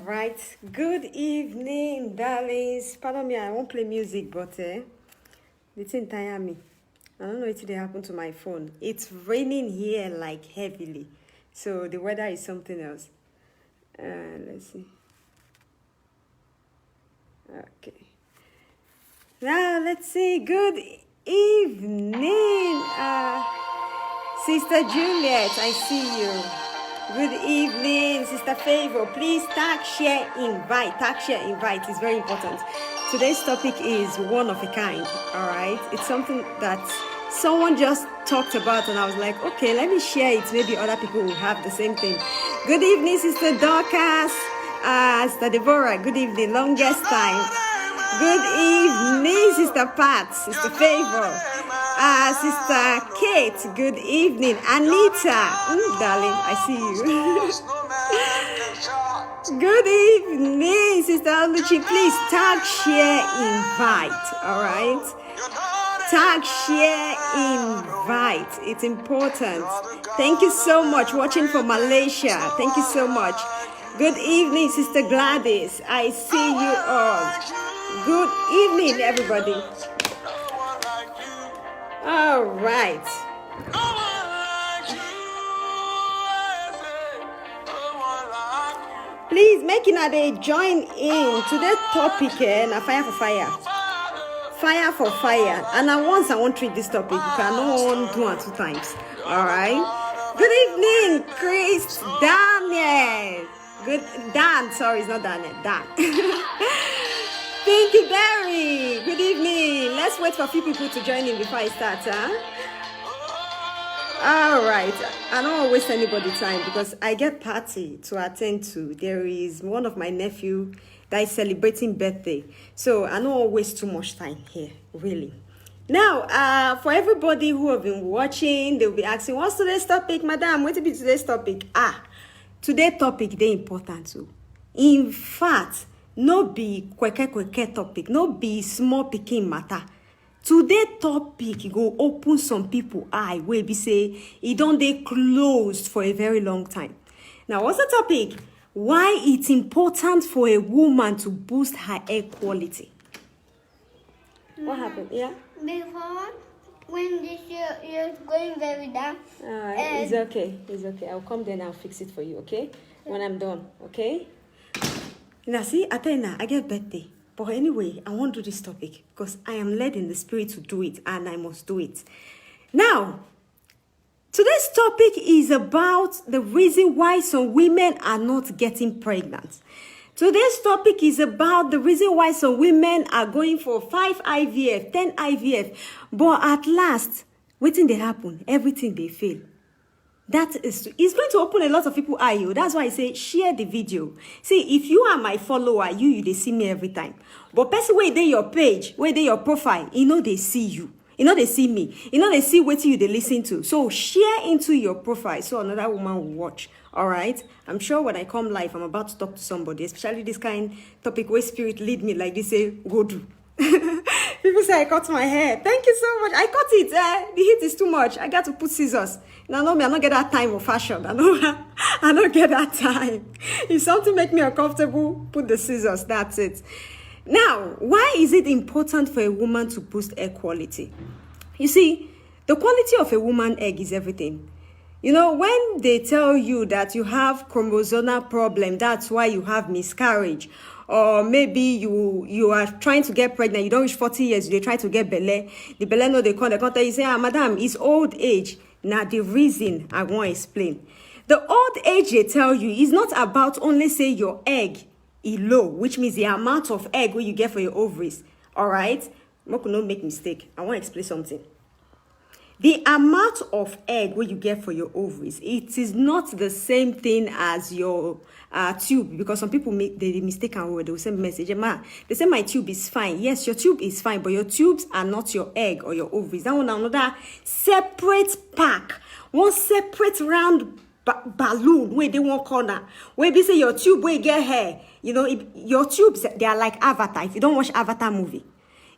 right. Good evening, darlings. Pardon me, I won't play music, but the thing tire me. I don't know if it happened to my phone. It's raining here like heavily. So the weather is something else. Let's see. Okay. Now let's see. Good evening, Sister Juliet. I see you. Good evening, Sister Favor. Please tag, share, invite. Tag, share, invite is very important. Today's topic is one of a kind. All right, it's something that someone just talked about, and I was like, okay, let me share it. Maybe other people will have the same thing. Good evening, Sister Dorcas. Sister Deborah. Good evening. Longest time. Good evening, Sister Pat. Sister Favor. Sister Kate, good evening. Anita, darling, I see you. Good evening, Sister Oluchi. Please tag, share, invite. All right. Tag, share, invite. It's important. Thank you so much. Watching from Malaysia. Thank you so much. Good evening, Sister Gladys. I see you all. Good evening, everybody. All right. Please make it they join in to the topic na fire for fire. Fire for fire. And I want to treat this topic. You cannot do it 2 times. All right. Good evening, Chris Daniel. Dan. Sorry, it's not Daniel. Dan. Thank you, Barry. Good evening. Let's wait for a few people to join in before I start, All right. I don't want to waste anybody's time because I get party to attend to. There is one of my nephew that is celebrating birthday. So I don't want to waste too much time here, really. Now, for everybody who have been watching, they'll be asking, what's today's topic, madam? What will be today's topic? Today's topic, they important too. In fact, no be kweke topic, no be small picking matter. Today topic go open some people eye where we say it don't they closed for a very long time. Now, what's the topic? Why it's important for a woman to boost her air quality. What happened? Yeah? Before, when this year is going very down. It's okay. It's okay. I'll come there and I'll fix it for you, okay? When I'm done, okay? Now, see, Athena, I get birthday. But anyway, I won't do this topic because I am led in the spirit to do it and I must do it. Now, today's topic is about the reason why some women are not getting pregnant. Today's topic is about the reason why some women are going for 5 IVF, 10 IVF. But at last, waiting they happen, everything they fail. That is, it's going to open a lot of people eye. That's why I say share the video. See, if you are my follower, they see me every time. But person where they your page, where they your profile, they see you. They see me. They see what they listen to. So share into your profile so another woman will watch. All right. I'm sure when I come live, I'm about to talk to somebody, especially this kind topic where spirit lead me like this. Say go do. People say I cut my hair. Thank you so much. I cut it. The heat is too much. I got to put scissors. Now, no, I don't get that time of fashion. I don't get that time. If something make me uncomfortable, put the scissors. That's it. Now, why is it important for a woman to boost air quality? You see, the quality of a woman's egg is everything. When they tell you that you have chromosomal problem, that's why you have miscarriage. Or maybe you are trying to get pregnant, you don't reach 40 years, they try to get belle. The belle no, they can't tell you, say, madam, it's old age. Now, the reason I want to explain. The old age they tell you is not about only say your egg is low, which means the amount of egg where you get for your ovaries. All right? Don't make mistake. I want to explain something. The amount of egg where you get for your ovaries, it is not the same thing as your tube, because some people make the mistake and they will send message. They say my tube is fine. Yes, your tube is fine, but your tubes are not your egg or your ovaries. That one another separate pack, one separate round balloon where they one corner. Where they say your tube where you get hair, your tubes they are like Avatar. If you don't watch Avatar movie.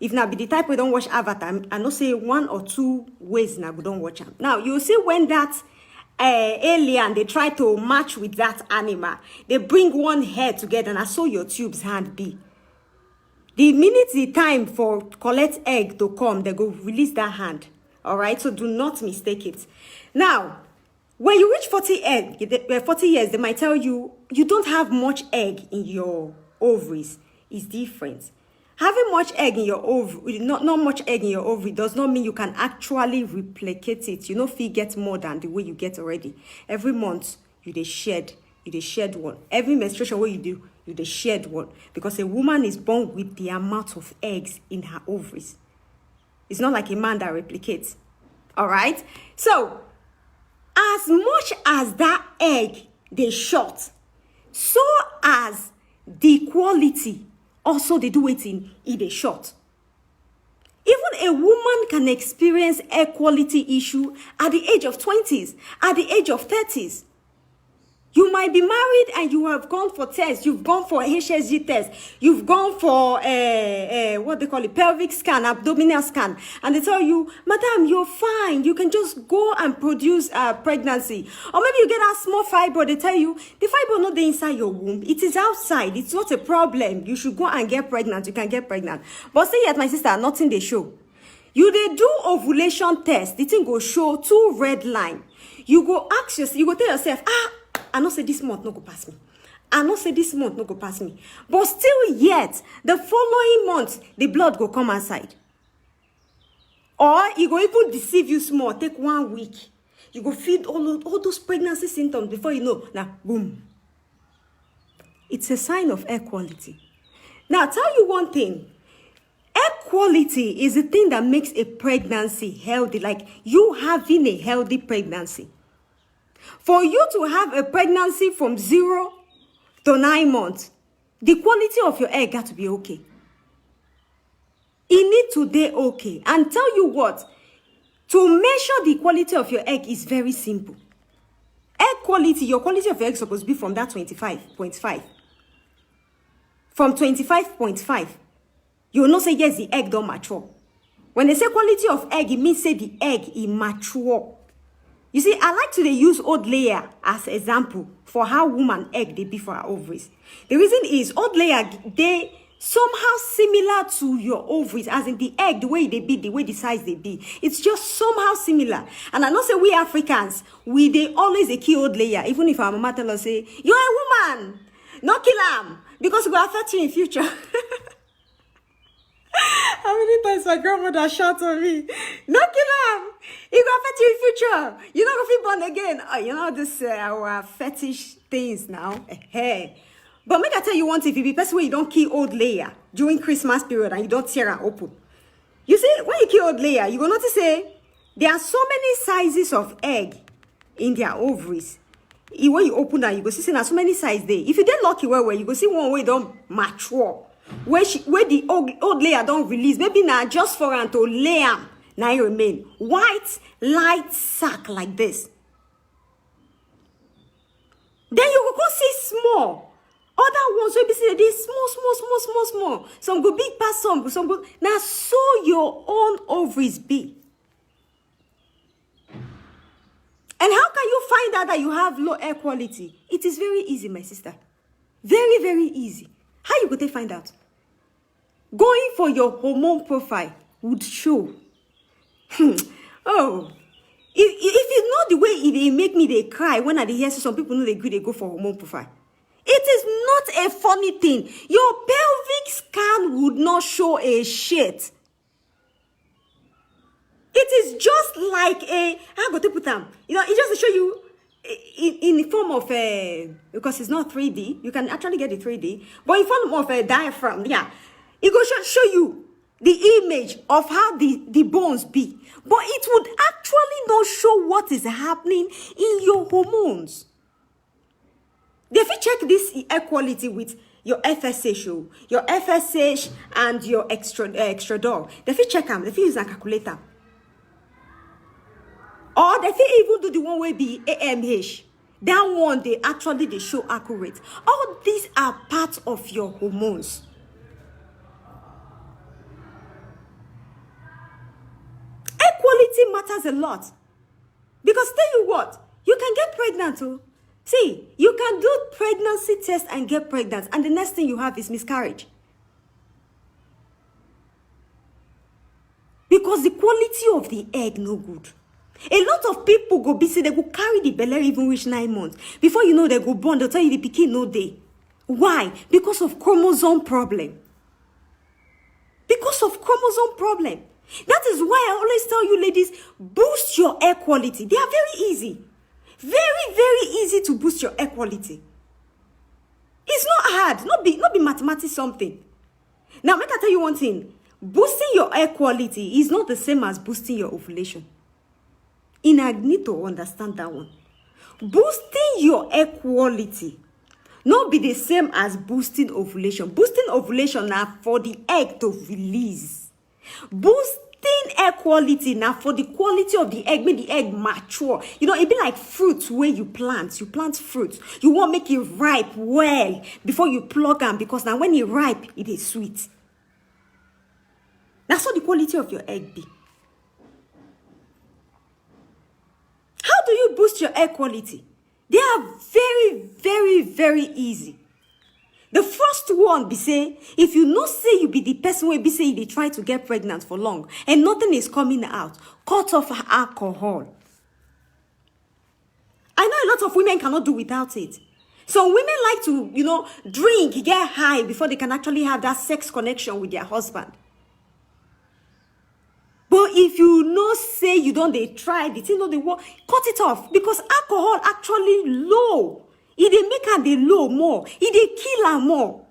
If now be the type we don't watch Avatar, I know say 1 or 2 ways now we don't watch them. Now you see when that alien, they try to match with that animal. They bring one head together, and I saw your tube's hand be. The minute the time for collect egg to come, they go release that hand. All right, so do not mistake it. Now, when you reach 40 years, they might tell you you don't have much egg in your ovaries. It's different. Having much egg in your ovary, not much egg in your ovary, does not mean you can actually replicate it. You know, if you get more than the way you get already. Every month, you dey shed one. Every menstruation, what you dey shed one. Because a woman is born with the amount of eggs in her ovaries. It's not like a man that replicates. All right? So, as much as that egg they short, so as the quality also they do it in a short. Even a woman can experience egg quality issue at the age of 20s, at the age of 30s. You might be married and you have gone for tests. You've gone for HSG test. You've gone for what they call it, pelvic scan, abdominal scan, and they tell you, "Madam, you're fine. You can just go and produce pregnancy." Or maybe you get a small fibroid. They tell you the fibroid not inside your womb. It is outside. It's not a problem. You should go and get pregnant. You can get pregnant. But say yet, my sister, nothing they show. You they do ovulation test. The thing go show 2 red line. You go ask yourself. You go tell yourself, I know say this month no go pass me. I know say this month no go pass me. But still yet, the following month, the blood go come outside. Or it go even deceive you small. Take 1 week. You go feed all those pregnancy symptoms before you know. Now, boom. It's a sign of air quality. Now, I'll tell you one thing. Air quality is the thing that makes a pregnancy healthy. Like you having a healthy pregnancy. For you to have a pregnancy from 0 to 9 months, the quality of your egg got to be okay. It need to be okay. And tell you what, to measure the quality of your egg is very simple. Egg quality, your quality of your egg is supposed to be from that 25.5. From 25.5, you will not say, yes, the egg don't mature. When they say quality of egg, it means say the egg is mature. You see, I like to use old layer as example for how woman egg they be for her ovaries. The reason is old layer, they somehow similar to your ovaries, as in the egg, the way they be, the way the size they be. It's just somehow similar. And I know say we Africans, they always a key old layer. Even if our mama tell us say, you're a woman, no kill them, because it will affect you in future. How many times my grandmother shout on me? No kill him. It will affect you in future. You're not going to feel born again. Oh, you know this our fetish things now. Hey. But make I tell you one thing, if you be person where you don't kill old layer during Christmas period and you don't tear her open. You see, when you kill old layer, you will notice say there are so many sizes of egg in their ovaries. When you open that, you go see so many sizes there. If you get lucky where you go see one way don't mature. Where the old layer don't release, maybe now just for her to lay am, now it remain white, light sack like this. Then you go see small. Other ones will be see they small. Some go big past some go. Now so your own ovaries be. And how can you find out that you have low air quality? It is very easy, my sister. Very, very easy. How you go to find out? Going for your hormone profile would show. Oh, if you know the way it make me they cry when I hear some people know they agree they go for hormone profile. It is not a funny thing. Your pelvic scan would not show a shit. It is just like how go to put them? You know, it just to show you in the form of because it's not 3D. You can actually get the 3D, but in form of a diaphragm, yeah. It go show you the image of how the bones be. But it would actually not show what is happening in your hormones. If you check this air quality with your FSH, your FSH and your estradiol, if you check them, if you use a calculator. Or they even do the one way be AMH. That one, they show accurate. All these are part of your hormones. Air quality matters a lot. Because tell you what, You can get pregnant, oh. See, you can do pregnancy test and get pregnant, and the next thing you have is miscarriage. Because the quality of the egg no good. A lot of people go busy, they go carry the belly even reach 9 months. Before you know they go born, they'll tell you the pikin no day. Why? Because of chromosome problem. Because of chromosome problem. That is why I always tell you ladies, boost your air quality. They are very easy. Very, very easy to boost your air quality. It's not hard. Not be mathematics something. Now, make I tell you one thing. Boosting your air quality is not the same as boosting your ovulation. And I need to understand that one. Boosting your air quality not be the same as boosting ovulation. Boosting ovulation now for the egg to release. Boosting air quality now for the quality of the egg, make the egg mature. You know, it be like fruits where you plant. You plant fruits. You want to make it ripe well before you pluck them, because now when it ripe, it is sweet. That's what the quality of your egg be. How do you boost your air quality? They are very, very, very easy. The first one be say, if you know say you be the person where be say they try to get pregnant for long and nothing is coming out, cut off alcohol. I know a lot of women cannot do without it. Some women like to, drink, get high before they can actually have that sex connection with their husband. But if you know say you don't they try it, they work, cut it off, because alcohol actually low. It dey make her dey low more. It dey kill her more.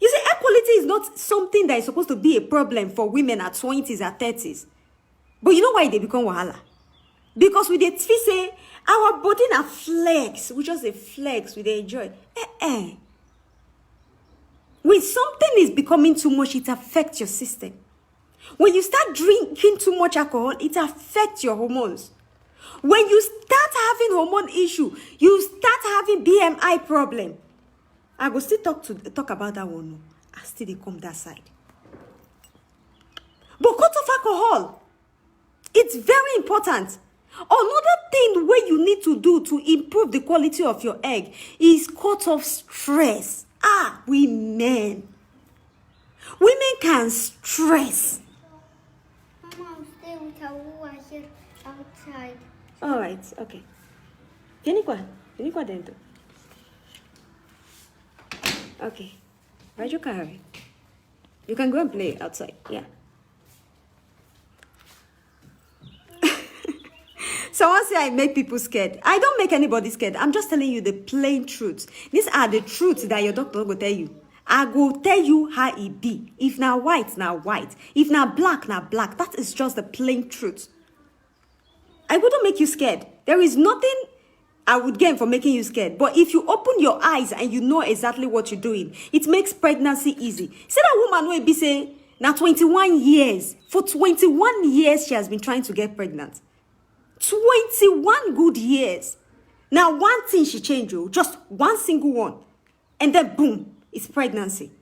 You see, air quality is not something that is supposed to be a problem for women at 20s or 30s. But you know why they become wahala? Because we dey feel say our body na flex. We just a flex, we dey enjoy. When something is becoming too much, it affects your system. When you start drinking too much alcohol, it affects your hormones. When you start having hormone issue, you start having BMI problem. I go still talk about that one. I still dey come that side. But cut off alcohol. It's very important. Another thing where you need to do to improve the quality of your egg is cut off stress. Women. Women can stress. Mama, stay with her here outside. All right, okay. Vieni qua dentro. Okay. Vai giocare. You can go and play outside, yeah. Someone say I make people scared. I don't make anybody scared. I'm just telling you the plain truth. These are the truths that your doctor will tell you. I go tell you how it be. If now white, now white. If now black, now black. That is just the plain truth. I wouldn't make you scared. There is nothing I would gain for making you scared. But if you open your eyes and you know exactly what you're doing, it makes pregnancy easy. See that woman will be saying, now 21 years. For 21 years, she has been trying to get pregnant. 21 good years. Now, one thing she changed, just one single one. And then, boom, it's pregnancy.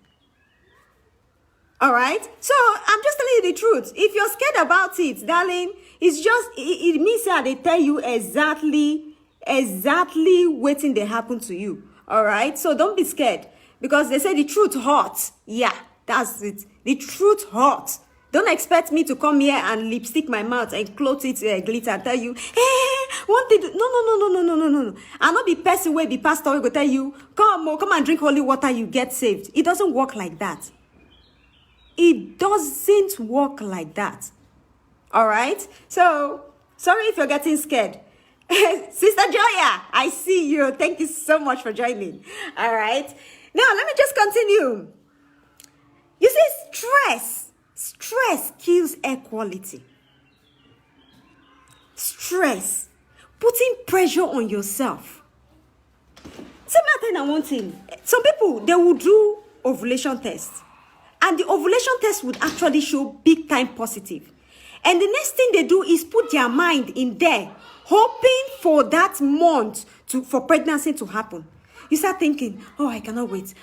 All right? So, I'm just telling you the truth. If you're scared about it, darling, it's just, it means that they tell you exactly waiting they happen to you. All right? So, don't be scared. Because they say the truth hurts. Yeah, that's it. The truth hurts. Don't expect me to come here and lipstick my mouth and clothe it glitter and tell you, hey, one thing. No. I'll not be person where be pastor will go tell you, come and drink holy water, you get saved. It doesn't work like that. It doesn't work like that. All right? So, sorry if you're getting scared. Sister Joya, I see you. Thank you so much for joining. All right? Now, let me just continue. You see, Stress kills air quality. Stress. Putting pressure on yourself. One thing. Some people, they will do ovulation tests. And the ovulation test would actually show big time positive. And the next thing they do is put their mind in there, hoping for that month for pregnancy to happen. You start thinking, I cannot wait.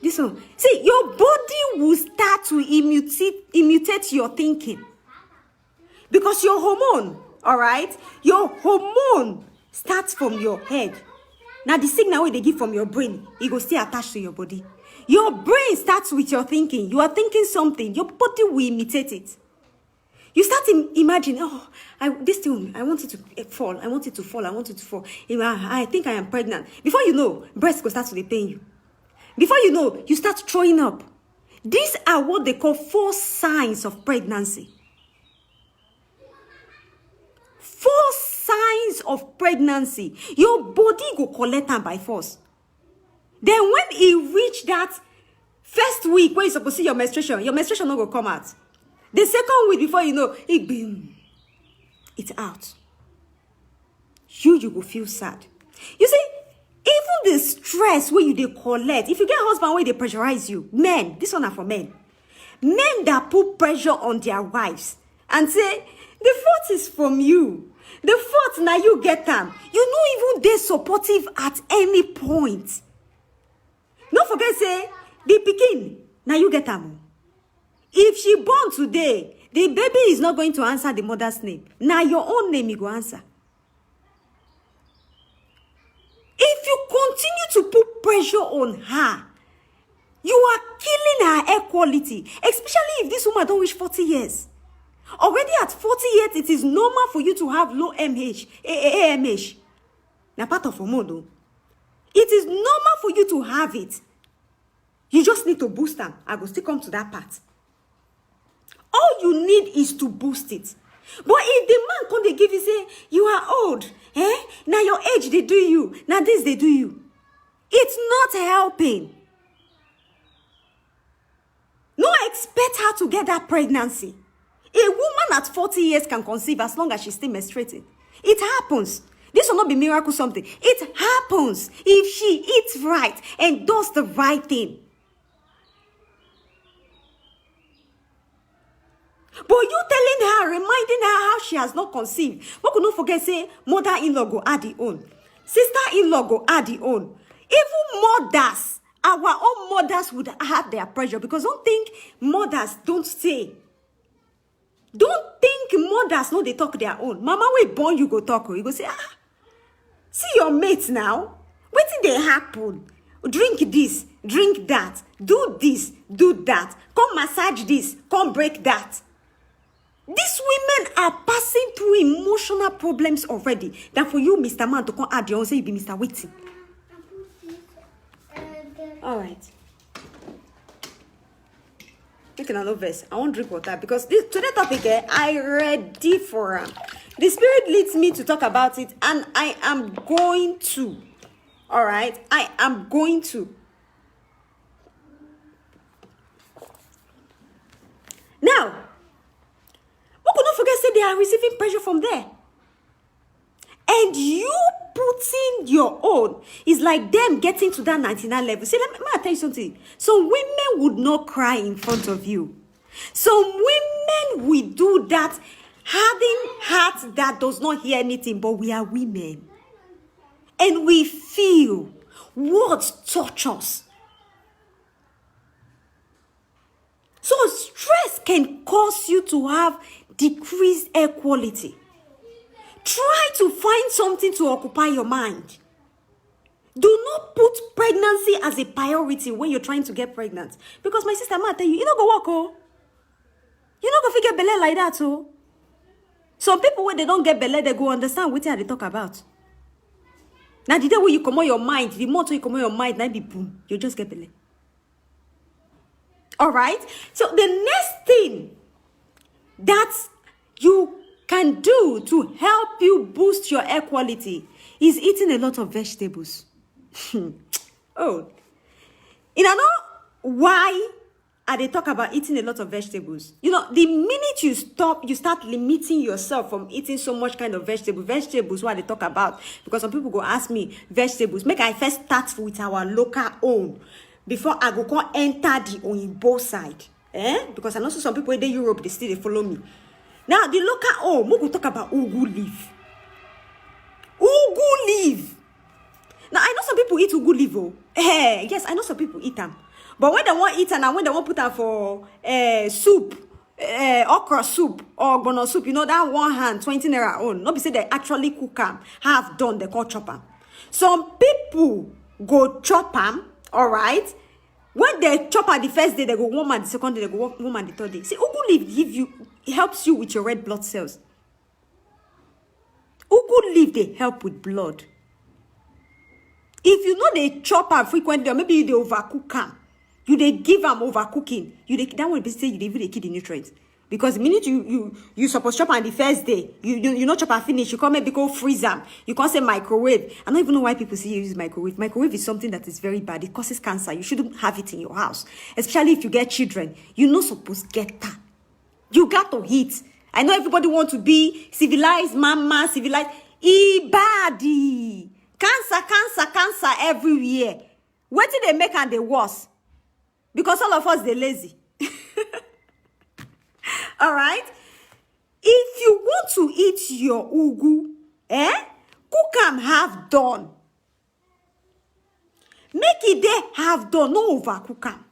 This one. See, your body will start to imitate your thinking. Because your hormone, All right? Your hormone starts from your head. Now, the signal they give from your brain, it will still attach to your body. Your brain starts with your thinking. You are thinking something. Your body will imitate it. You start imagining, this thing, I want it to fall. I want it to fall. I want it to fall. I think I am pregnant. Before you know, breast will start to pain you. Before you know, you start throwing up. These are what they call 4 signs of pregnancy. 4 signs of pregnancy. Your body go collect them by force. Then when it reach that first week when you're supposed to see your menstruation not go come out. The second week before you know, it's out. You will feel sad. You see, even the stress where you they collect, if you get a husband where they pressurize you, men, this one are for men. Men that put pressure on their wives and say, the fault is from you. The fault now you get them. You know even they supportive at any point. Don't forget say, the pikin, now you get them. If she born today, the baby is not going to answer the mother's name. Now your own name you go answer. If you continue to put pressure on her, you are killing her air quality. Especially if this woman don't reach 40 years. Already at 40 years, it is normal for you to have low AMH. Now part of hormone though. It is normal for you to have it. You just need to boost them. I will still come to that part. All you need is to boost it. But if the man come they give you say, you are old, now your age they do you, now this they do you. It's not helping. No expect her to get that pregnancy. A woman at 40 years can conceive as long as she's still menstruating. It happens. This will not be miracle something. It happens if she eats right and does the right thing. But you telling her, reminding her how she has not conceived. But could not forget, say, mother-in-law go add the own. Sister-in-law go add the own. Even mothers, our own mothers would have their pressure. Because don't think mothers don't stay. Don't think mothers know they talk their own. Mama will born you go talk. You go say, see your mates now. What did they happen? Drink this, drink that. Do this, do that. Come massage this, come break that. These women are passing through emotional problems already. That for you, Mr. Man, to come add your own, say you be Mr. Waiting. All right. Make another verse. I won't drink water because today's topic, I ready for it. The Spirit leads me to talk about it, and I am going to. All right, I am going to. Now, we could not forget say they are receiving pressure from there. And you putting your own is like them getting to that 99 level. See, let me tell you something. Some women would not cry in front of you. Some women will do that, having heart that does not hear anything, but we are women. And we feel words touch us. So stress can cause you to have decreased air quality. Try to find something to occupy your mind. Do not put pregnancy as a priority when you're trying to get pregnant. Because my sister might tell you, you don't go walk, oh. You don't go figure belly like that, oh. Some people, when they don't get belly, they go understand what they talk about. Now, the day when you come on your mind, the more you come on your mind, now be boom, you just get belly. All right? So the next thing that you can do to help you boost your air quality is eating a lot of vegetables. Oh, you know why they talk about eating a lot of vegetables? You know, the minute you start limiting yourself from eating so much kind of vegetables, what they talk about, because some people go ask me, vegetables, make I first start with our local own before I go enter the Oyinbo side. Because I know some people in Europe, they still follow me. Now, the local we will talk about ugu leaf. Ugu leaf. Now, I know some people eat ugu leaf. Yes, I know some people eat them. But when they want eat and when they want put them for soup okra soup or ogbono soup, you know, that one hand 20 naira own. Not be say they actually cook am, have done, they call chop am. Some people go chop am, all right. When they chop am the first day, they go warm am the second day, they go warm am the third day. See, ugu leaf give you, it helps you with your red blood cells. Ugu leaf they help with blood. If you know they chop am frequently, or maybe you dey overcook am, you dey give am overcooking, you dey, that one be say you dey even dey keep the nutrients. Because the minute you supposed chop am the first day, you know chop am finish, you come maybe go freeze am, you can't say microwave. I don't even know why people say you use microwave. Microwave is something that is very bad. It causes cancer. You shouldn't have it in your house, especially if you get children. You're not supposed to get that. You got to eat. I know everybody want to be civilized, mama, civilized. Ibadi. Cancer everywhere. What did they make and they worse? Because all of us, they lazy. All right? If you want to eat your ugu, cook am half done. Make it there half done, no overcook am.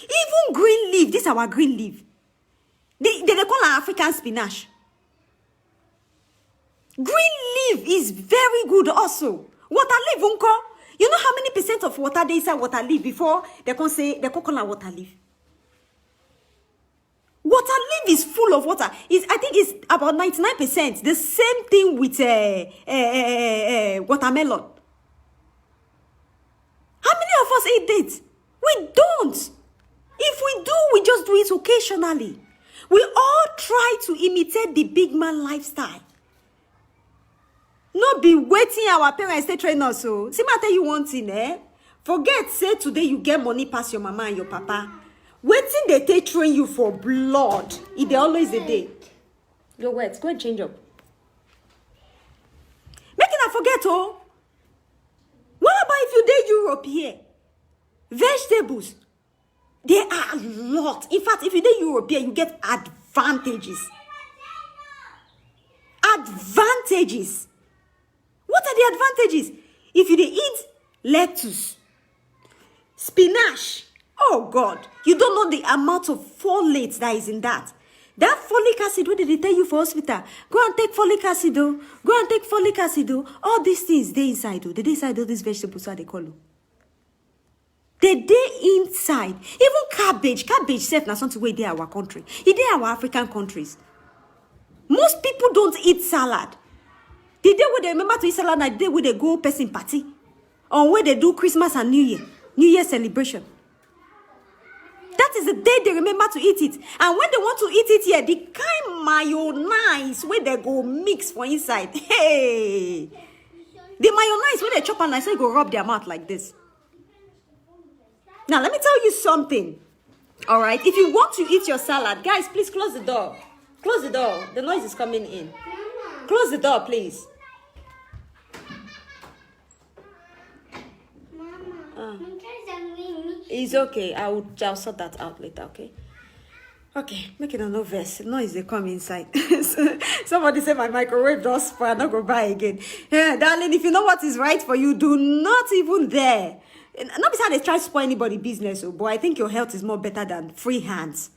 Even green leaf, this is our green leaf. They call it African spinach. Green leaf is very good also. Water leaf, unko. You know how many percent of water they inside water leaf before they can say they call it water leaf? Water leaf is full of water. I think it's about 99%. The same thing with watermelon. How many of us eat it? We don't. If we do, we just do it occasionally. We all try to imitate the big man lifestyle. Not be waiting our parents to train us. So, see, I tell you one thing, Forget, say today you get money past your mama and your papa. Waiting they take train you for blood. It they always the day. Your words, go and change up. Making I forget, oh. What about if you did Europe here? Vegetables. There are a lot. In fact, if you did Europe here, you get advantages. Advantages. What are the advantages? If you eat lettuce, spinach, oh God, you don't know the amount of folate that is in that. That folic acid, what did they tell you for hospital? Go and take folic acid, oh. Go and take folic acid, oh. All these things, they inside, oh. They inside all these vegetables, how they call them. They inside. Even cabbage self, na something way they our country. It they our African countries. Most people don't eat salad. The day where they remember to eat salad, na the day where they go person party. Or where they do Christmas and New Year celebration. That is the day they remember to eat it. And when they want to eat it here, the kind mayonnaise where they go mix for inside. Hey! The mayonnaise where they chop and I say go rub their mouth like this. Now, let me tell you something. All right? If you want to eat your salad, guys, please close the door. Close the door. The noise is coming in. Close the door, please. It's okay. I'll sort that out later, okay? Okay, make it a no verse. Noise they come inside. Somebody say my microwave does spoil. I'm not going to buy again. Yeah, darling, if you know what is right for you, do not even there. Not because they try to spoil anybody's business, but I think your health is more better than free hands.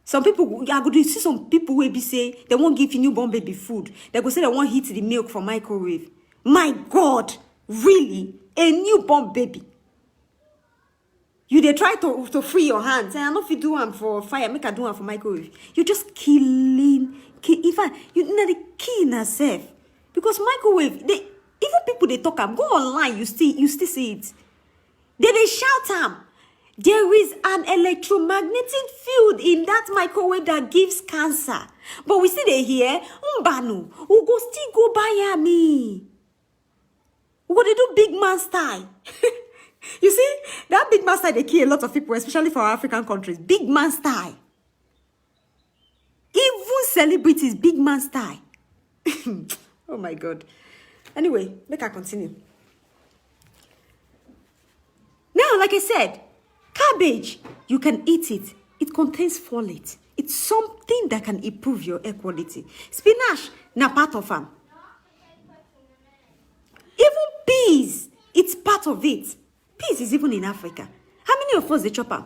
Some people, I go to see some people will be say they won't give you newborn baby food. They go say they won't heat the milk from microwave. My God, really? A newborn baby? You they try to free your hands. And I know if you do one for fire, make a do one for microwave. You're just killing. In fact, you know the killing yourself. Because microwave, even people they talk, go online, you still see it. They shout am. There is an electromagnetic field in that microwave that gives cancer. But we see they hear, Mbanu, who go still go buy me. What they do big man style. You see, that big man style, they kill a lot of people, especially for our African countries. Big man style. Even celebrities, big man style. Oh my God. Anyway, make I continue. Now, like I said, cabbage, you can eat it. It contains folate. It's something that can improve your air quality. Spinach, na part of them. Even peas, it's part of it. Peas is even in Africa. How many of us they chop them?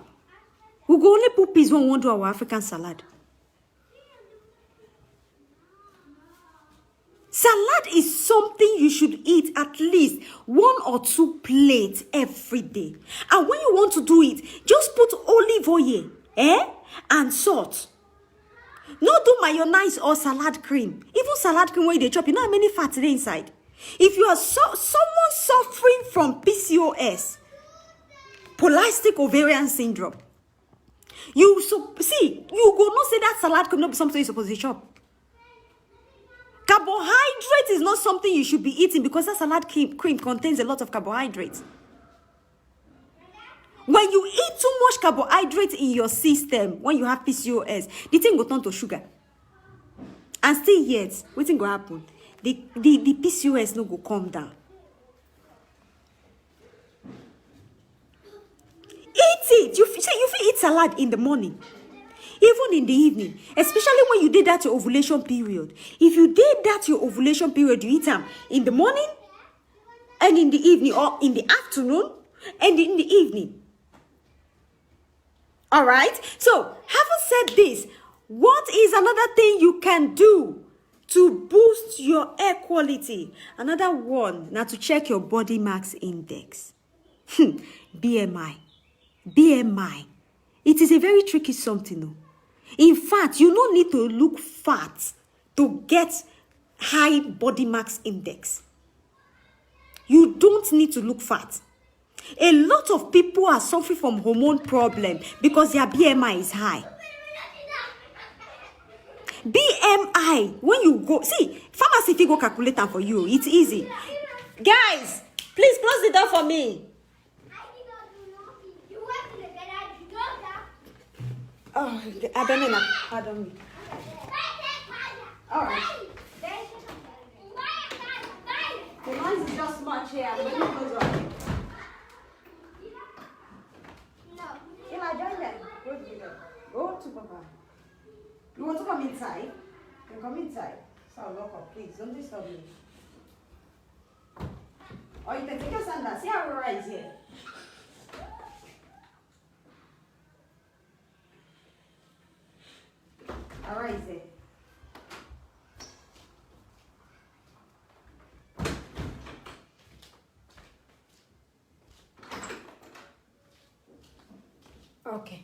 We go only put peas when we want to do our African salad. Salad is something you should eat at least 1 or 2 plates every day. And when you want to do it, just put olive oil, and salt. Not do mayonnaise or salad cream. Even salad cream where they chop, you know how many fats there inside. If you are someone suffering from PCOS, polycystic ovarian syndrome, you go not say that salad cream not be something you're supposed to chop. Carbohydrate is not something you should be eating because that salad cream contains a lot of carbohydrates. When you eat too much carbohydrate in your system, when you have PCOS, the thing will turn to sugar. And still yet, what's going to happen? The PCOS no go calm down. Eat it. You eat salad in the morning. Even in the evening, especially when you did that your ovulation period. If you did that your ovulation period, you eat them in the morning and in the evening, or in the afternoon and in the evening. All right? So, having said this, what is another thing you can do to boost your air quality? Another one, now to check your body mass index. BMI. BMI. It is a very tricky something, no? In fact, you don't need to look fat to get high body mass index. You don't need to look fat. A lot of people are suffering from hormone problem because their BMI is high. BMI, when you go, see, pharmacy if you go calculate them for you, it's easy. Guys, please close the door for me. Oh, I don't know. Pardon me. All right. The noise is just much here. The window goes up. Eli, join them. Go to Papa. You want to come inside? You come inside. So I'll lock up, please. Don't disturb me. Or you can take your sandals. See how Aurora is here. Aurora is there. Okay.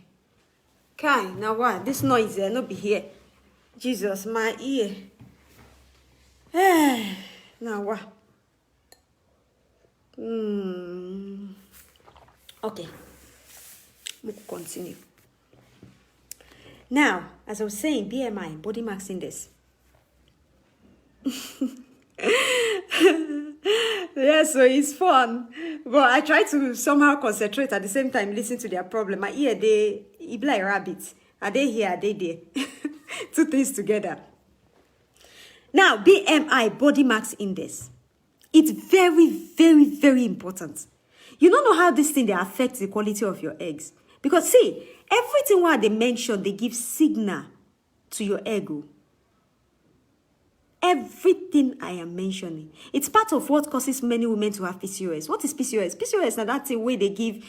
Kai, now what? This noise there, no be here. Jesus, my ear. Now what? Okay. We'll continue. Now, as I was saying, BMI, body mass index. Yeah, so it's fun. But I try to somehow concentrate at the same time, listen to their problem. My ear, it be like rabbits. Are they here? Are they there? Two things together. Now, BMI, body mass index. It's very, very, very important. You don't know how this thing, they affect the quality of your eggs. Because see, everything what they mention, they give signal to your ego. Everything I am mentioning, it's part of what causes many women to have PCOS. What is PCOS? PCOS is that way they give,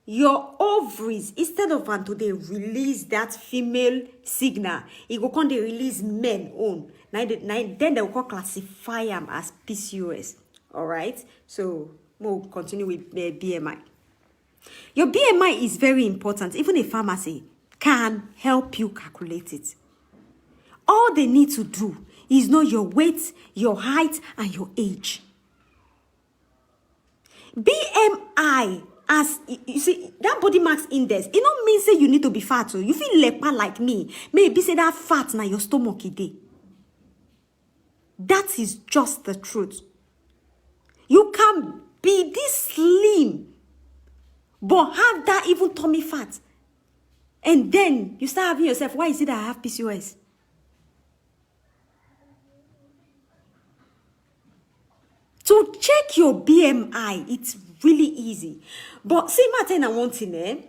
your ovaries, instead of until they release that female signal, it will come they release men own. Then they will classify them as PCOS. All right? So we'll continue with BMI. Your BMI is very important. Even a pharmacy can help you calculate it. All they need to do is know your weight, your height, and your age. BMI, as you see, that body mass index, it don't mean say you need to be fat. So you feel leper like me. Maybe say that fat na your stomach day. That is just the truth. You can be this slim, but have that even tummy fat. And then you start having yourself, why is it that I have PCOS? To check your BMI, it's really easy. But see, Martin, and one thing,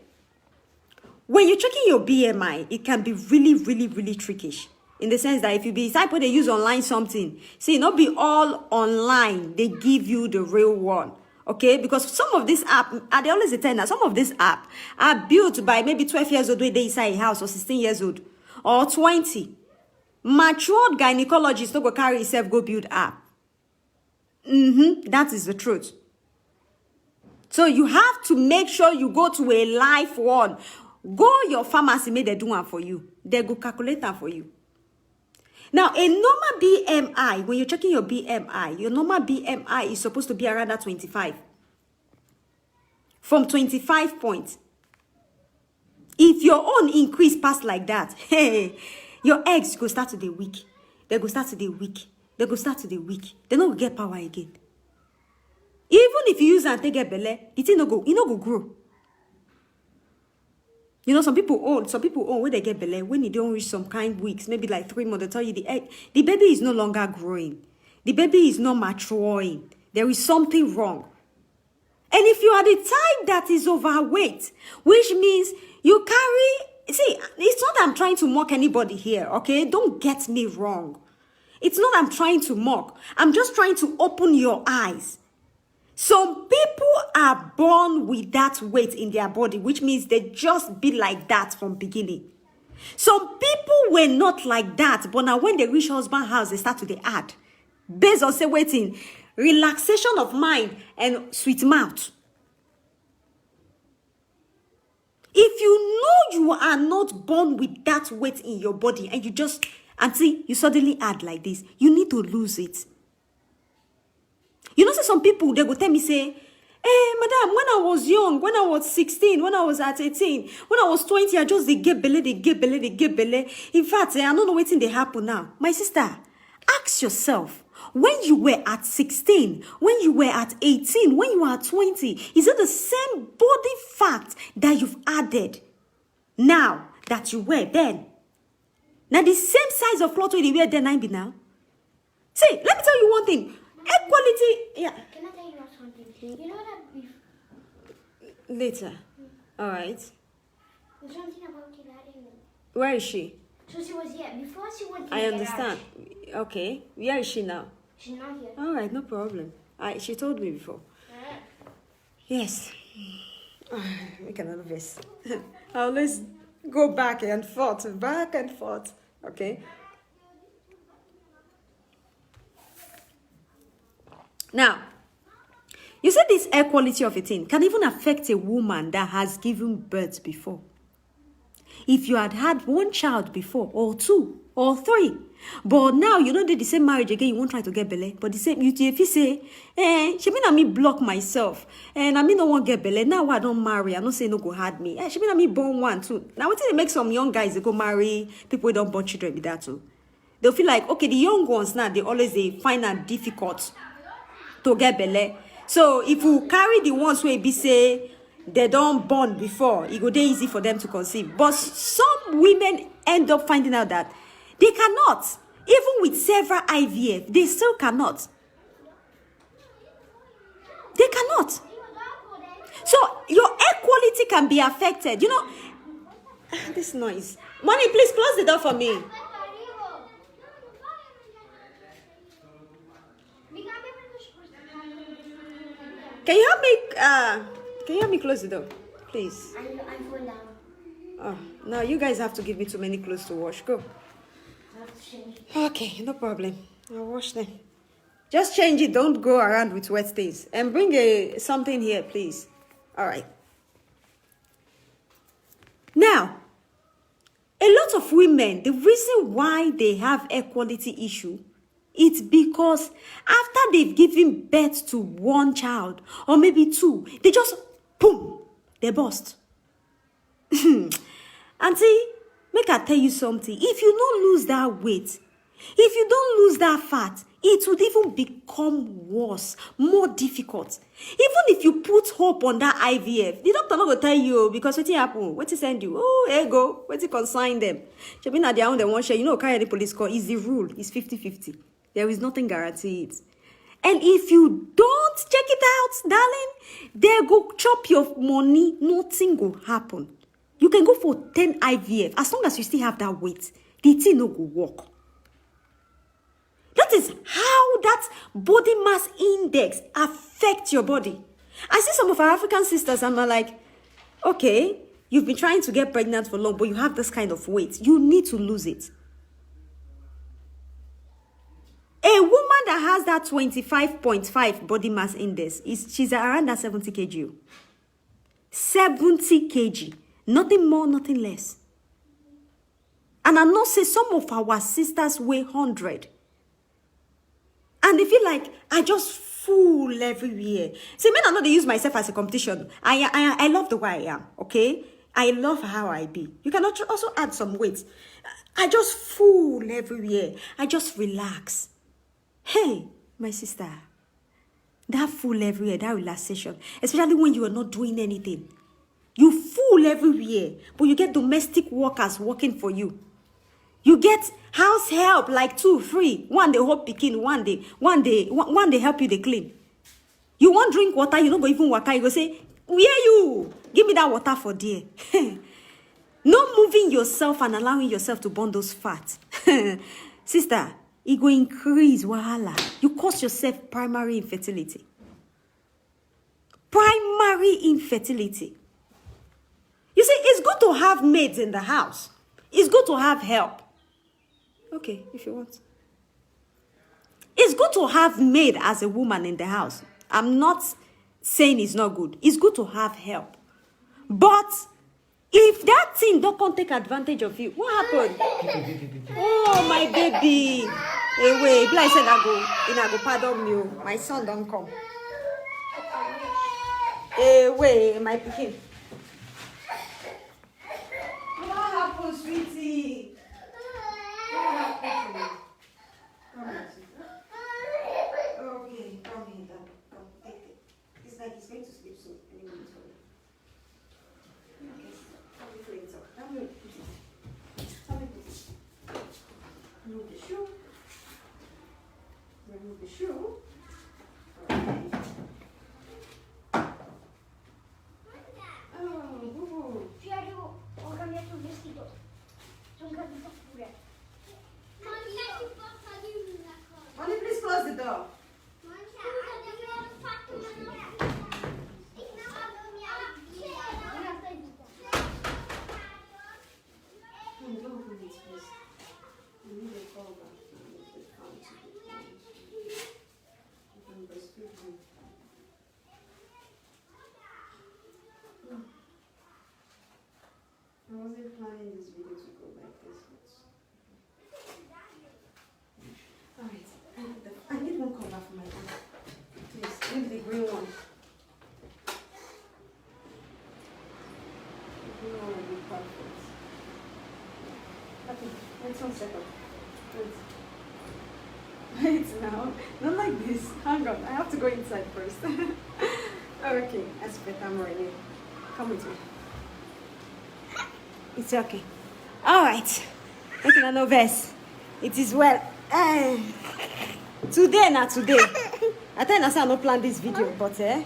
when you're checking your BMI, it can be really, really, really trickish. In the sense that if you be type they use online something, see, not be all online, they give you the real one. Okay, because some of this app, and they always say that some of this app are built by maybe 12 years old when they inside a house, or 16 years old, or 20. Matured gynecologists don't go carry yourself, go build app. That is the truth. So you have to make sure you go to a live one. Go your pharmacy, make they do one for you. They go calculate that for you. Now, a normal BMI, when you're checking your BMI, your normal BMI is supposed to be around that 25. From 25 points. If your own increase past like that, hey, your eggs go start to the weak. They go start to the weak. They go start to the weak. They don't get power again. Even if you use and take a belly, the thing no go grow. You know, some people own when they get belly, when you don't reach some kind weeks, maybe like 3 months, they tell you the baby is no longer growing. The baby is not maturing. There is something wrong. And if you are the type that is overweight, which means you carry, see, it's not that I'm trying to mock anybody here, okay? Don't get me wrong. It's not that I'm trying to mock. I'm just trying to open your eyes. Some people are born with that weight in their body, which means they just be like that from beginning. Some people were not like that, but now when they reach husband house, they start to they add. Based on say waiting, relaxation of mind and sweet mouth. If you know you are not born with that weight in your body and you suddenly add like this, you need to lose it. You know, some people, they go tell me, say, hey, madam, when I was young, when I was 16, when I was at 18, when I was 20, I just, they get belly. In fact, I don't know what's in the happen now. My sister, ask yourself, when you were at 16, when you were at 18, when you were at 20, is it the same body fat that you've added now that you were then? Now, the same size of cloth you wear then, I be now. See, let me tell you one thing. Equality, yeah. Can I tell you something? You know that Later. All right. there's something about you that didn't. Where is she? So she was here before she went to I the understand. garage. Okay. Where is she now? She's not here. All right, no problem. She told me before. Yes. Make another verse. I always go back and forth. Okay. Now, you said this equality of a thing can even affect a woman that has given birth before. If you had one child before, or 2, or 3, but now you don't do the same marriage again, you won't try to get belly. But the same, if you say, she mean I me block myself, and I mean no one get belly. Now I don't marry, I don't say no go hard me. She mean I me born one too. Now what they make some young guys they go marry people who don't born children with that too. They'll feel like okay, the young ones now they find it difficult to get belly. So if you carry the ones where be say they don't born before, it go dey easy for them to conceive. But some women end up finding out that they cannot. Even with several IVF, they still cannot. They cannot. So your equality can be affected. You know, this noise. Money, please close the door for me. Can you help me close the door, please? I fall down. Oh, no, you guys have to give me too many clothes to wash. Go. I have to change. Okay, no problem. I'll wash them. Just change it. Don't go around with wet stains. And bring something here, please. All right. Now, a lot of women, the reason why they have equality issue, it's because after they've given birth to one child, or maybe 2, they just, boom, they burst. Auntie, make I tell you something. If you don't lose that weight, if you don't lose that fat, it would even become worse, more difficult. Even if you put hope on that IVF, the doctor not going to tell you because what happen, what to send you, oh, here you go, what to consign them. She mean at their own, they won't share. You know, carry the police call is the rule. It's 50-50. There is nothing guaranteed. And if you don't check it out, darling, they go chop your money. Nothing will happen. You can go for 10 IVF. As long as you still have that weight, the thing no go work. That is how that body mass index affects your body. I see some of our African sisters, and I'm like, okay, you've been trying to get pregnant for long, but you have this kind of weight. You need to lose it. A woman that has that 25.5 body mass index, she's around that 70 kg. 70 kg. Nothing more, nothing less. And I know say some of our sisters weigh 100. And they feel like, I just fool everywhere. See, men are not, they use myself as a competition. I love the way I am, okay? I love how I be. You can also add some weight. I just fool everywhere. I just relax. Hey, my sister, that fool everywhere, that relaxation, especially when you are not doing anything. You fool everywhere, but you get domestic workers working for you. You get house help, like 2, 3. One they help picking, one they help you, they clean. You want drink water, you don't go even water, you go say, where you? Give me that water for dear. Not moving yourself and allowing yourself to burn those fat. Sister, it will increase wahala. You cause yourself primary infertility. Primary infertility. You see, it's good to have maids in the house. It's good to have help. Okay, if you want. It's good to have maid as a woman in the house. I'm not saying it's not good. It's good to have help. But if that thing don't take advantage of you, what happened? Oh, my baby. Hey, wait. Like I said, I go pardon me. My son don't come. Hey, wait, my pikin. What happened, sweetie? What happened? Come on, sweetie. Okay, come here, Dad. Come, take it. It's like he's going to sleep soon. Any minute for me. Okay, I'll be later. Let me put it. Let me put it. Remove the shoe. Remove the shoe. Okay. Mommy, please close the door. I wasn't planning this video to go like this. Alright, I need one cover for my own. Please, leave the green one. The green one will be perfect. Okay, wait 1 second. Wait now. Not like this. Hang on, I have to go inside first. Okay, that's better. I'm ready. Come with me. It's okay. All right. Making a novice. It is well. Today, not today. I tell you, I don't plan this video, but I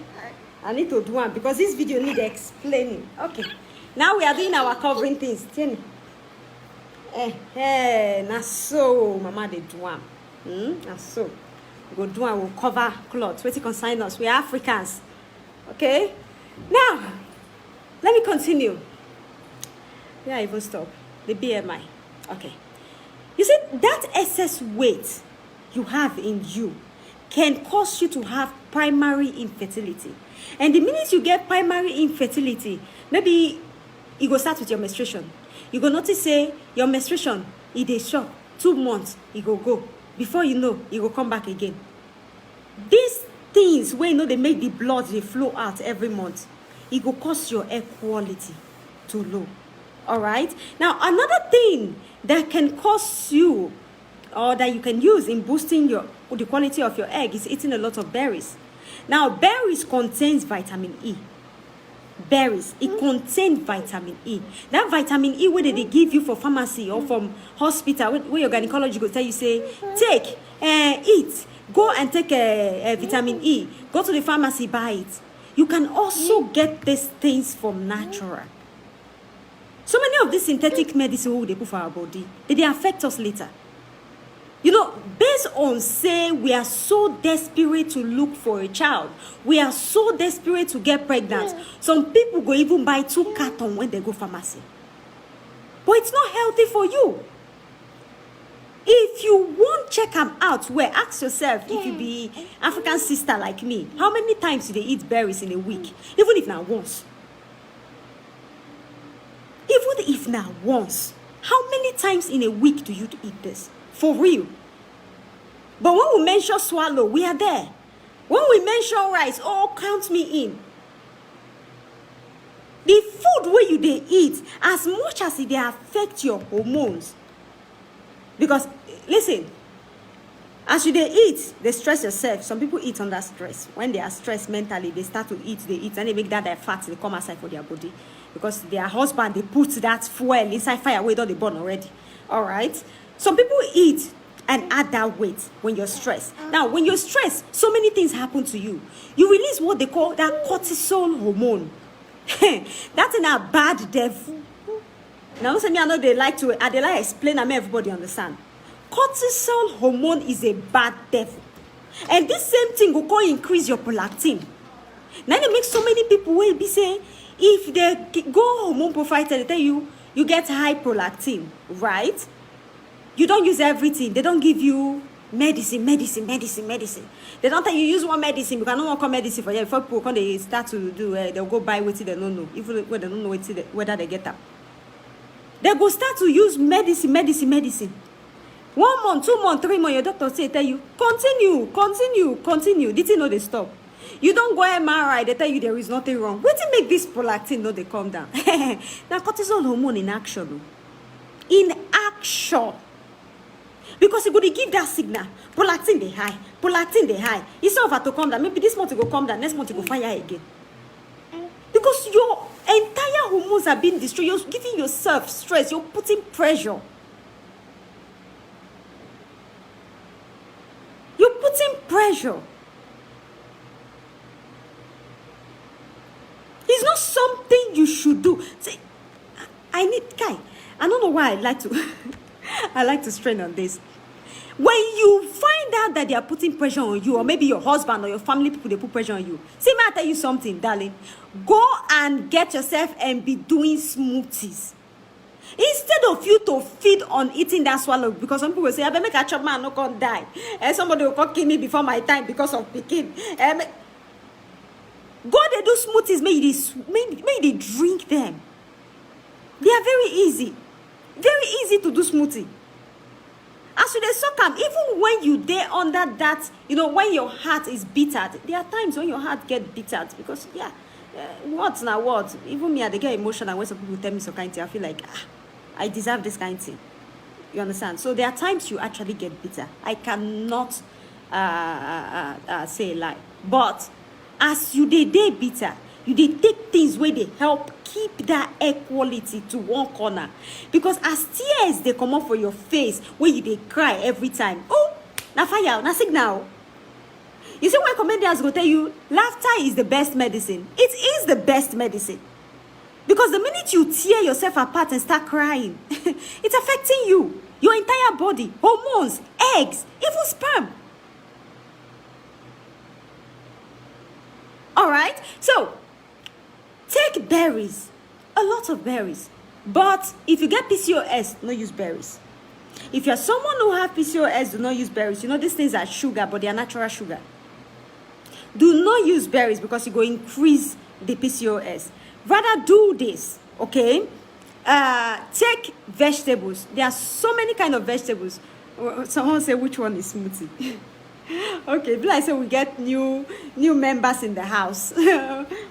need to do one because this video need explaining. Okay. Now we are doing our covering things. Tell me. Now so, Mama, they do one. Now so, we go do one. We'll cover clothes. Wait to consign us. We are Africans. Okay. Now, let me continue. Yeah, I even stop. The BMI. Okay. You see, that excess weight you have in you can cause you to have primary infertility. And the minute you get primary infertility, maybe you go start with your menstruation. You go notice, say, your menstruation, it is short. 2 months, it go. Before you know, it will come back again. These things, where you know they make the blood, they flow out every month, it will cause your air quality to low. All right. Now, another thing that can cause you, or that you can use in boosting the quality of your egg, is eating a lot of berries. Now, berries contains vitamin E. Berries, it contains vitamin E. That vitamin E, whether they give you for pharmacy or from hospital, where your gynecologist will tell you, say, take, eat, go and take vitamin E. Go to the pharmacy, buy it. You can also get these things from natural. So many of these synthetic medicine we they put for our body, they affect us later. Based on say we are so desperate to look for a child, we are so desperate to get pregnant. Some people go even buy 2 cartons when they go pharmacy. But it's not healthy for you. If you won't check them out, well, ask yourself, if you be African sister like me, how many times do they eat berries in a week? Even if not once. Even if not once. How many times in a week do you eat this? For real. But when we mention swallow, we are there. When we mention rice, count me in. The food where you they eat, as much as it they affect your hormones. Because, listen, as you they eat, they stress yourself. Some people eat under stress. When they are stressed mentally, they start to eat, and they make that their fat, they come outside for their body. Because their husband, they put that fuel inside fire where they burn already. All right? Some people eat and add that weight when you're stressed. Now, when you're stressed, so many things happen to you. You release what they call that cortisol hormone. That's in a bad devil. Now, listen, I know they like to explain and make everybody understand. Cortisol hormone is a bad devil. And this same thing will go increase your prolactin. Now, it makes so many people will be saying, if they go hormone profile, they tell you, you get high prolactin, right? You don't use everything. They don't give you medicine. They don't tell you use one medicine because no one come medicine for you. Before people come, they start to do, they'll go buy what they don't know. Even when they don't know whether they get up. They go start to use medicine. 1 month, 2 months, 3 months, your doctor tell you, continue. Did you know they stop? You don't go MRI, they tell you there is nothing wrong. What to make this prolactin know they come down? Now cortisol hormone in action. In action. Because it would give that signal. Prolactin they high. It's over to come down. Maybe this month it will come down, next month it will fire again. Because your entire hormones are being destroyed. You're giving yourself stress. You're putting pressure. It's not something you should do. See, I don't know why I like to strain on this. When you find out that they are putting pressure on you, or maybe your husband or your family people, they put pressure on you. See, may I tell you something, darling? Go and get yourself and be doing smoothies. Instead of you to feed on eating that swallow, because some people will say, I better make a chop man, no can die. And somebody will come kill me before my time because of picking. Go they do smoothies, may they drink them. They are very easy to do smoothie. As you suck them, even when you there under that, when your heart is bittered, there are times when your heart get bittered because what? Even me, I get emotional when some people tell me some kind of thing. I feel like I deserve this kind of thing. You understand? So there are times you actually get bitter. I cannot say a lie. But as you day bitter, you take things where they help keep that air quality to one corner. Because as tears they come up for your face, where you they cry every time. Oh, na fire, na signal. You see why comedians will tell you laughter is the best medicine. It is the best medicine. Because the minute you tear yourself apart and start crying, it's affecting you, your entire body, hormones, eggs, even sperm. All right? So, take berries, a lot of berries. But if you get PCOS, no use berries. If you're someone who have PCOS, do not use berries. These things are sugar, but they are natural sugar. Do not use berries because it will increase the PCOS. Rather do this, okay? Take vegetables. There are so many kind of vegetables. Someone say which one is smoothie. Okay, like so we get new members in the house.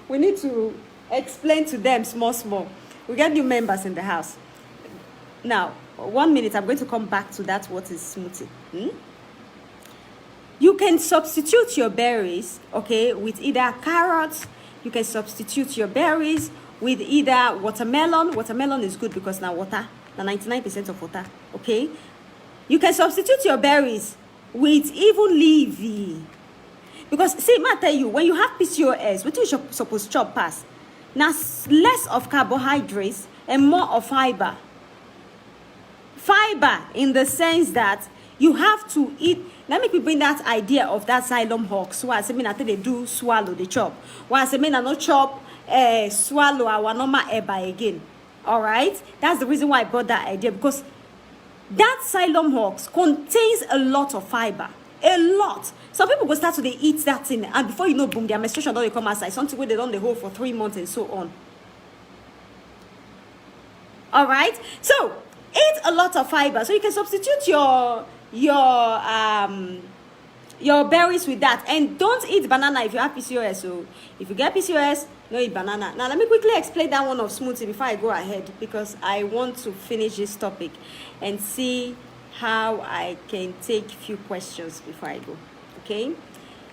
We need to explain to them small. We get new members in the house. Now, 1 minute, I'm going to come back to that. What is smoothie? You can substitute your berries, okay, with either carrots. You can substitute your berries with either watermelon. Watermelon is good because now water, now 99% of water, okay? You can substitute your berries with even leafy. Because, see, I tell you, when you have PCOS, what you supposed to chop pass? Now, less of carbohydrates and more of fiber. Fiber in the sense that You have to eat. Let me bring that idea of that xylem hawk. So I say, I think they do swallow the chop. Why I say, I no chop, swallow our normal eba again. All right. That's the reason why I brought that idea, because that xylem hawks contains a lot of fiber. A lot. Some people go start to they eat that thing, and before you know, boom, their menstruation don't come outside. Something where they don't hold for 3 months and so on. All right. So eat a lot of fiber, so you can substitute your berries with that. And don't eat banana if you have PCOS. So if you get PCOS, no eat banana. Now let me quickly explain that one of smoothie before I go ahead, because I want to finish this topic and see how I can take a few questions before I go. Okay.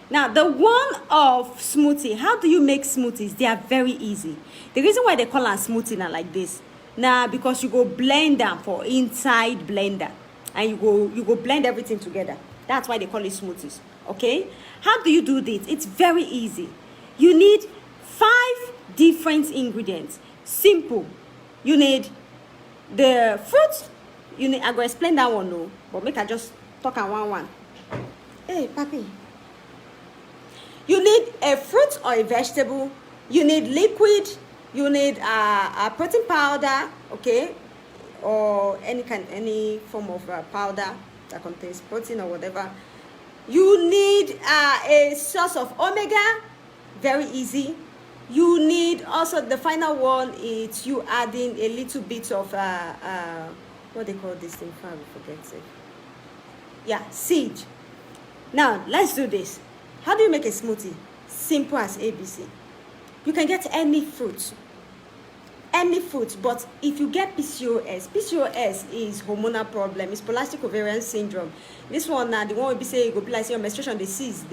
Now the one of smoothie, how do you make smoothies? They are very easy. The reason why they call them smoothie now like this, now because you go blend them for inside blender, and you go blend everything together. That's why they call it smoothies. Okay. How do you do this? It's very easy. You need 5 different ingredients. Simple. You need the fruit. You need. I go explain that one, no, but make I just talk on one. Hey, papi. You need a fruit or a vegetable. You need liquid. You need a protein powder, okay, or any form of powder that contains protein or whatever. You need a source of omega, very easy. You need also, the final one is you adding a little bit of what they call this thing, I forget it. Yeah, seed. Now let's do this. How do you make a smoothie? Simple as ABC. You can get any fruit, but if you get PCOS is hormonal problem. It's polycystic ovarian syndrome. This one now, the one will be say, you go be like, say your menstruation, they cease,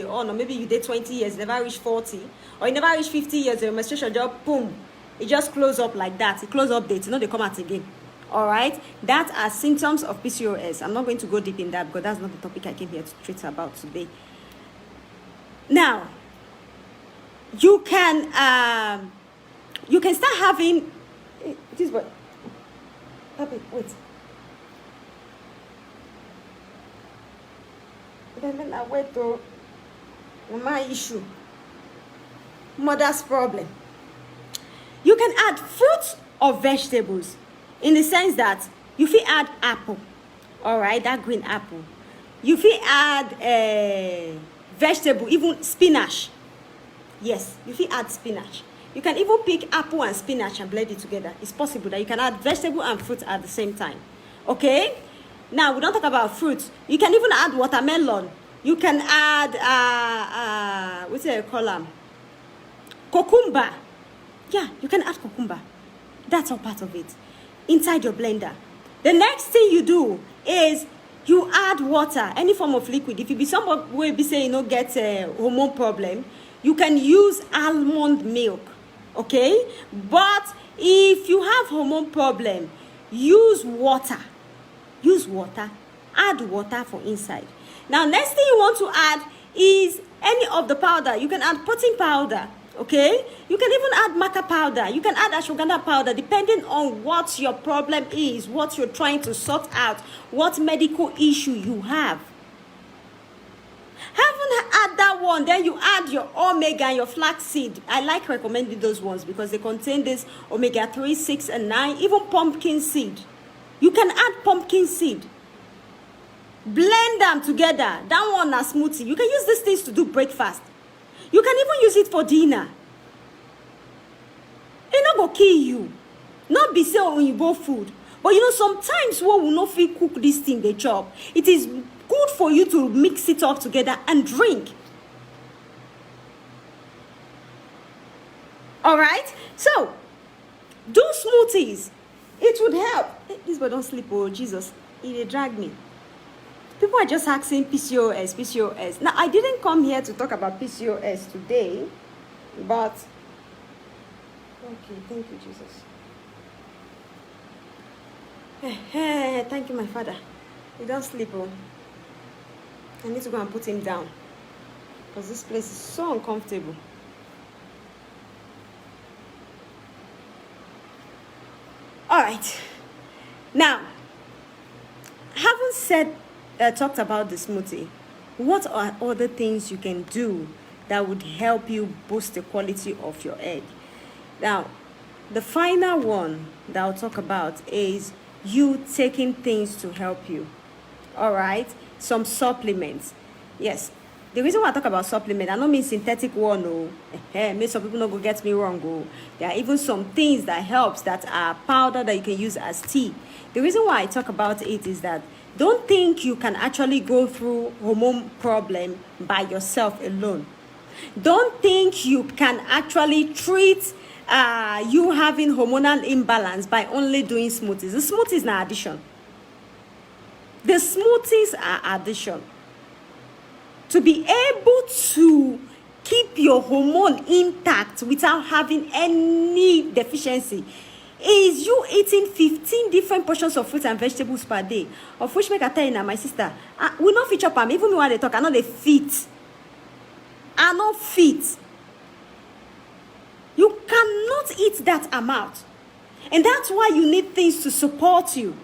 or maybe you did 20 years, never reach 40, or you never reach 50 years, your menstruation just boom, it just close up like that. It close up dates, they come out again. All right, that are symptoms of PCOS. I'm not going to go deep in that because that's not the topic I came here to treat about today. Now, you can start having this. What? Wait. Then I wait to my issue. Mother's problem. You can add fruits or vegetables, in the sense that you fit add apple. All right, that green apple. You fit add vegetable, even spinach. Yes, you fit add spinach. You can even pick apple and spinach and blend it together. It's possible that you can add vegetable and fruit at the same time. Okay? Now, we don't talk about fruits. You can even add watermelon. You can add, what's it called? Cucumber. Yeah, you can add cucumber. That's all part of it. Inside your blender. The next thing you do is you add water, any form of liquid. If you be someone who will be saying, get a hormone problem, you can use almond milk. Okay? But if you have hormone problem, use water. Use water. Add water for inside. Now, next thing you want to add is any of the powder. You can add protein powder. Okay? You can even add maca powder. You can add ashwagandha powder, depending on what your problem is, what you're trying to sort out, what medical issue you have. Haven't add that one, then you add your omega and your flaxseed. I like recommending those ones because they contain this omega 3, 6, and 9, even pumpkin seed. You can add pumpkin seed. Blend them together. That one is smoothie. You can use these things to do breakfast. You can even use it for dinner. It not go kill you. Not be say when you go food. But sometimes we will not feel cook this thing they chop. It is good for you to mix it up together and drink. All right? So, do smoothies. It would help. This boy don't sleep, oh Jesus. It drag me. People are just asking PCOS. Now, I didn't come here to talk about PCOS today, but okay, thank you, Jesus. Thank you, my father. He don't sleep, oh. I need to go and put him down because this place is so uncomfortable. All right. Now, having talked about the smoothie. What are other things you can do that would help you boost the quality of your egg? Now, the final one that I'll talk about is you taking things to help you. All right, some supplements. Yes, the reason why I talk about supplement, I don't mean synthetic one. No, make some people not go get me wrong. Oh, there are even some things that helps that are powder that you can use as tea. The reason why I talk about it is that don't think you can actually go through hormone problem by yourself alone. Don't think you can actually treat you having hormonal imbalance by only doing smoothies. The smoothies are addition. The smoothies are addition. To be able to keep your hormone intact without having any deficiency is you eating 15 different portions of fruits and vegetables per day, of which make I tell you now, my sister, we not feature palm. Even when they talk, I know they fit. I not fit. You cannot eat that amount. And that's why you need things to support you.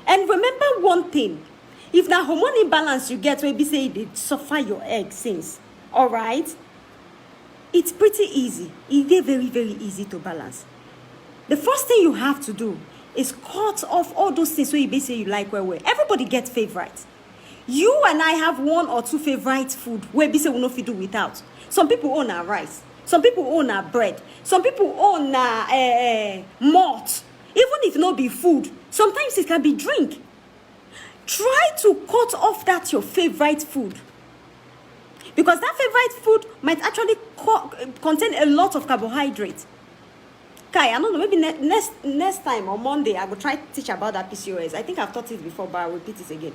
And remember one thing. If the hormone imbalance you get, maybe say it suffer your egg since. Alright? It's pretty easy. It's very, very easy to balance. The first thing you have to do is cut off all those things where you basically you like where. Everybody gets favorites. You and I have one or two favorite food where we say we not fit do without. Some people own our rice. Some people own our bread. Some people own malt. Even if not be food, sometimes it can be drink. Try to cut off that your favorite food. Because that favorite food might actually contain a lot of carbohydrates. Kai, I don't know, maybe next time on Monday, I will try to teach about that PCOS. I think I've taught it before, but I'll repeat it again.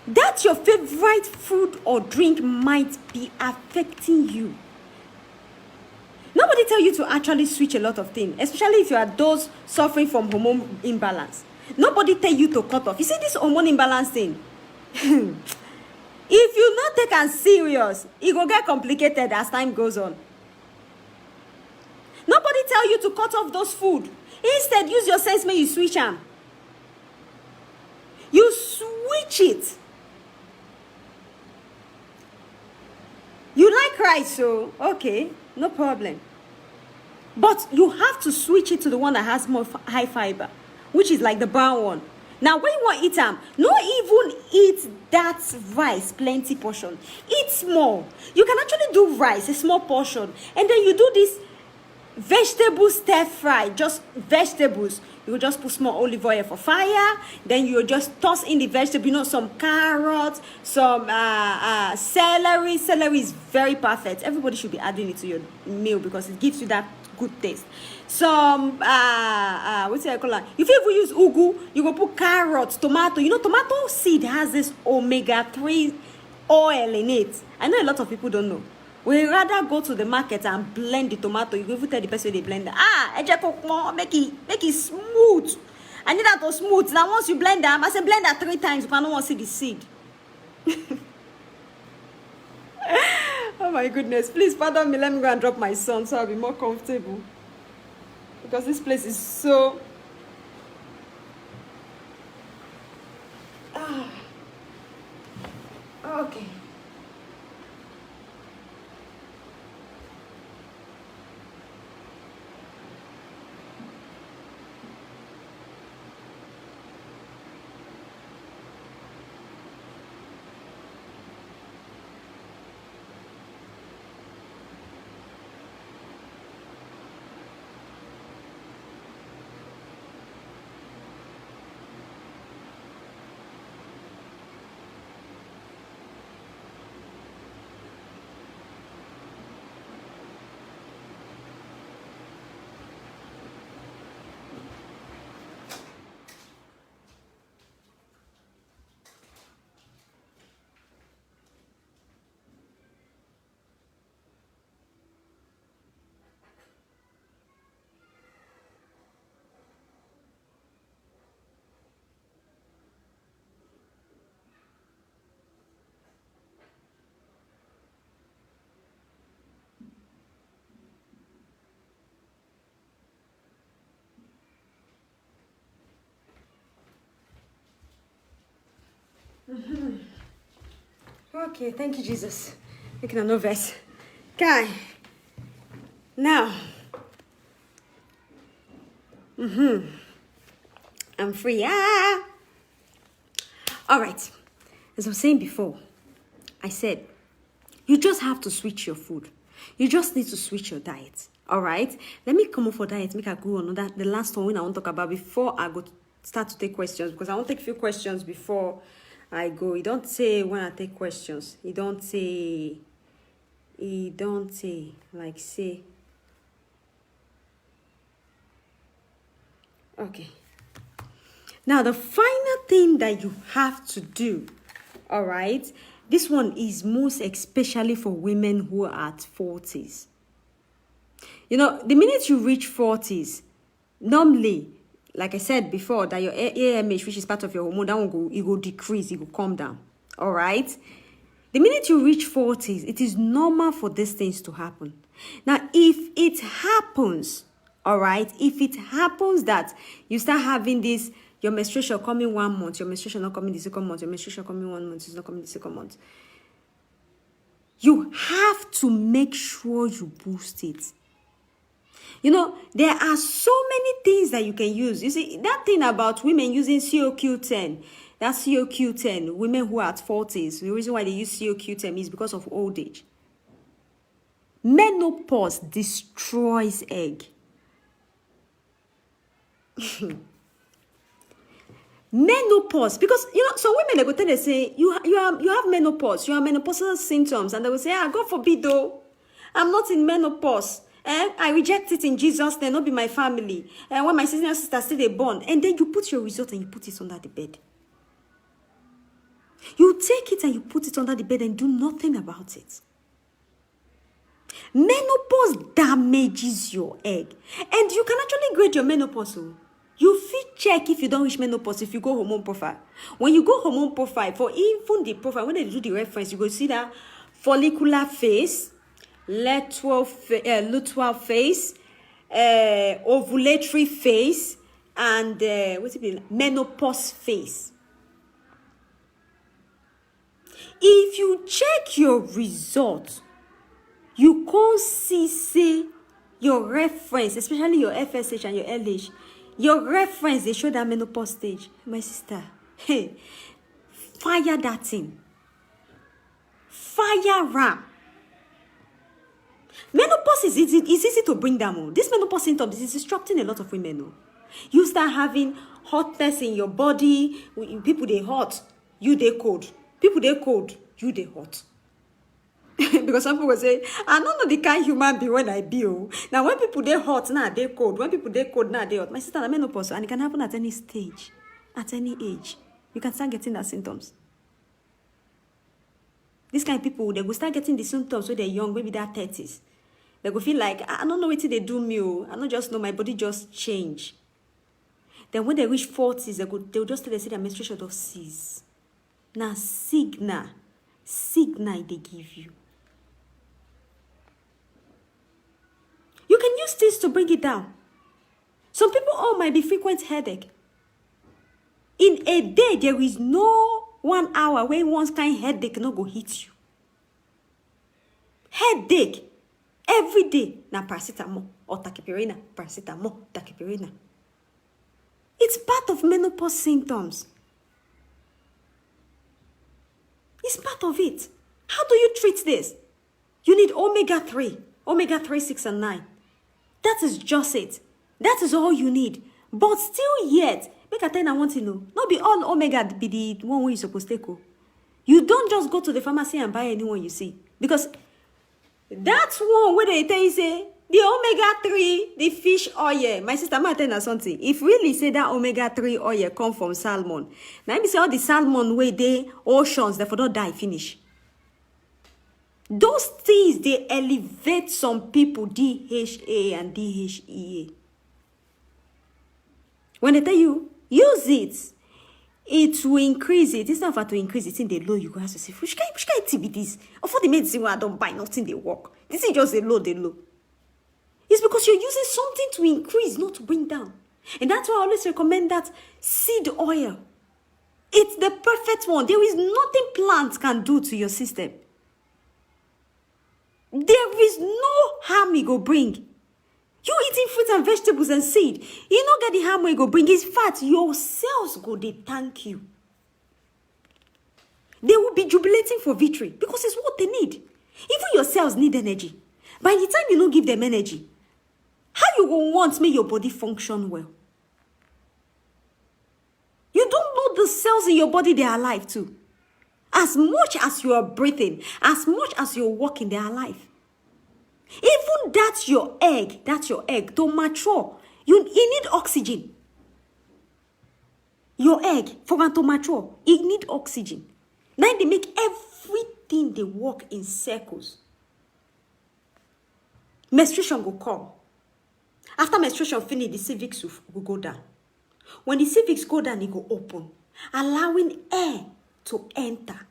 That your favorite food or drink might be affecting you. Nobody tell you to actually switch a lot of things, especially if you are those suffering from hormone imbalance. Nobody tell you to cut off. You see this hormone imbalance thing? If you not take it serious, it will get complicated as time goes on. Nobody tell you to cut off those food. Instead, use your sense when you switch them. You switch it. You like rice, so okay, no problem. But you have to switch it to the one that has more high fiber, which is like the brown one. Now, when you want to eat them, not even eat that rice plenty portion. Eat small. You can actually do rice, a small portion, and then you do this vegetable stir fry, just vegetables. You will just put small olive oil for fire. Then you will just toss in the vegetable, some carrots, some celery. Celery is very perfect. Everybody should be adding it to your meal because it gives you that good taste. Some what's it called? If you ever use ugu, you go put carrots, tomato. Tomato seed has this omega-3 oil in it. I know a lot of people don't know. We rather go to the market and blend the tomato. You go even tell the person they blend it. Make it smooth. I need that to smooth. Now once you blend them, I say blend that 3 times. You cannot want to see the seed. Oh my goodness. Please pardon me. Let me go and drop my son so I'll be more comfortable. Because this place is so... Okay. Okay, thank you, Jesus. Making a no verse. Okay. Now. I'm free. All right. As I was saying before, I said, you just have to switch your food. You just need to switch your diet. All right. Let me come up for diet. Make I go on that. The last one I want to talk about before I go start to take questions, because I want to take a few questions before I go. You don't say when I take questions. You don't say. Like say. Okay. Now the final thing that you have to do, all right. This one is most especially for women who are at 40s. You know, the minute you reach 40s, normally, like I said before, that your AMH, which is part of your hormone, that it will decrease, it will come down. All right? The minute you reach 40s, it is normal for these things to happen. Now, if it happens, all right, if it happens that you start having this, your menstruation coming 1 month, your menstruation not coming the second month, your menstruation coming 1 month, it's not coming the second month, you have to make sure you boost it. You know, there are so many things that you can use. You see, that thing about women using COQ10, that COQ10, women who are at 40s, the reason why they use COQ10 is because of old age. Menopause destroys egg. Menopause, because you know, some women they go tell they say you have menopause, you have menopausal symptoms, and they will say, God forbid though, I'm not in menopause. I reject it in Jesus' name, not be my family. And when my sister and sister still they born, and then you put your result and you put it under the bed. You take it and you put it under the bed and do nothing about it. Menopause damages your egg, and you can actually grade your menopause. You fit check if you don't reach menopause if you go hormone profile. When you go hormone profile, for even the profile, when they do the reference, you go see that follicular phase, luteal phase, ovulatory phase, and menopause phase. If you check your result, you can't see say your reference, especially your FSH and your LH. Your reference, they show that menopause stage. My sister, hey, fire that thing. Fire ram. Menopause is easy to bring down. This menopause symptoms is disrupting a lot of women. You start having hotness in your body. People, they hot. You, they cold. People, they cold. You, they hot. Because some people say, I don't know the kind human being when I be. Now, when people they hot, now they cold. When people they cold, now they hot. My sister, I'm menopause, and it can happen at any stage, at any age. You can start getting that symptoms. This kind of people, they will start getting the symptoms when they're young, maybe they're 30s. They will feel like, I don't know what they do me. I don't just know, my body just change. Then when they reach 40s, they'll just tell they say their menstruation just cease. Now, signal they give you. You can use this to bring it down. Some people might be frequent headache. In a day, there is no 1 hour where one kind headache no go hit you. Headache every day na paracetamol or tachypirina, paracetamol, tachypirina. It's part of menopause symptoms. It's part of it. How do you treat this? You need omega-3, 6, and 9. That is just it. That is all you need. But still yet, make I tell you one thing, no. Not be all omega be the one way you're supposed to take. You don't just go to the pharmacy and buy anyone you see. Because that's one where they tell you, say, the omega-3, the fish oil. My sister, I'm tell you something. If really say that omega-3 oil come from salmon, now me say all the salmon where they oceans, therefore don't die, finish. Those things, they elevate some people DHA and DHEA. When they tell you, use it will increase it. It's not for to increase it in the low. You go have to say, which kind of be this? Or for the medicine where I don't buy, nothing they work. This is just the low. It's because you're using something to increase, not to bring down. And that's why I always recommend that seed oil. It's the perfect one. There is nothing plants can do to your system. There is no harm it go bring. You eating fruit and vegetables and seed, you don't get the harm it go bring. In fact, your cells go, they thank you. They will be jubilating for victory because it's what they need. Even your cells need energy. By the time you don't give them energy, how you will want make your body function well? You don't know the cells in your body, they are alive too. As much as you are breathing, as much as you're walking, they are alive. Even that's your egg, to mature. You need oxygen. Your egg, for it to mature, it need oxygen. Now they make everything they work in circles. Menstruation will come. After menstruation finish, the cervix will go down. When the cervix go down, it go open, allowing air to enter.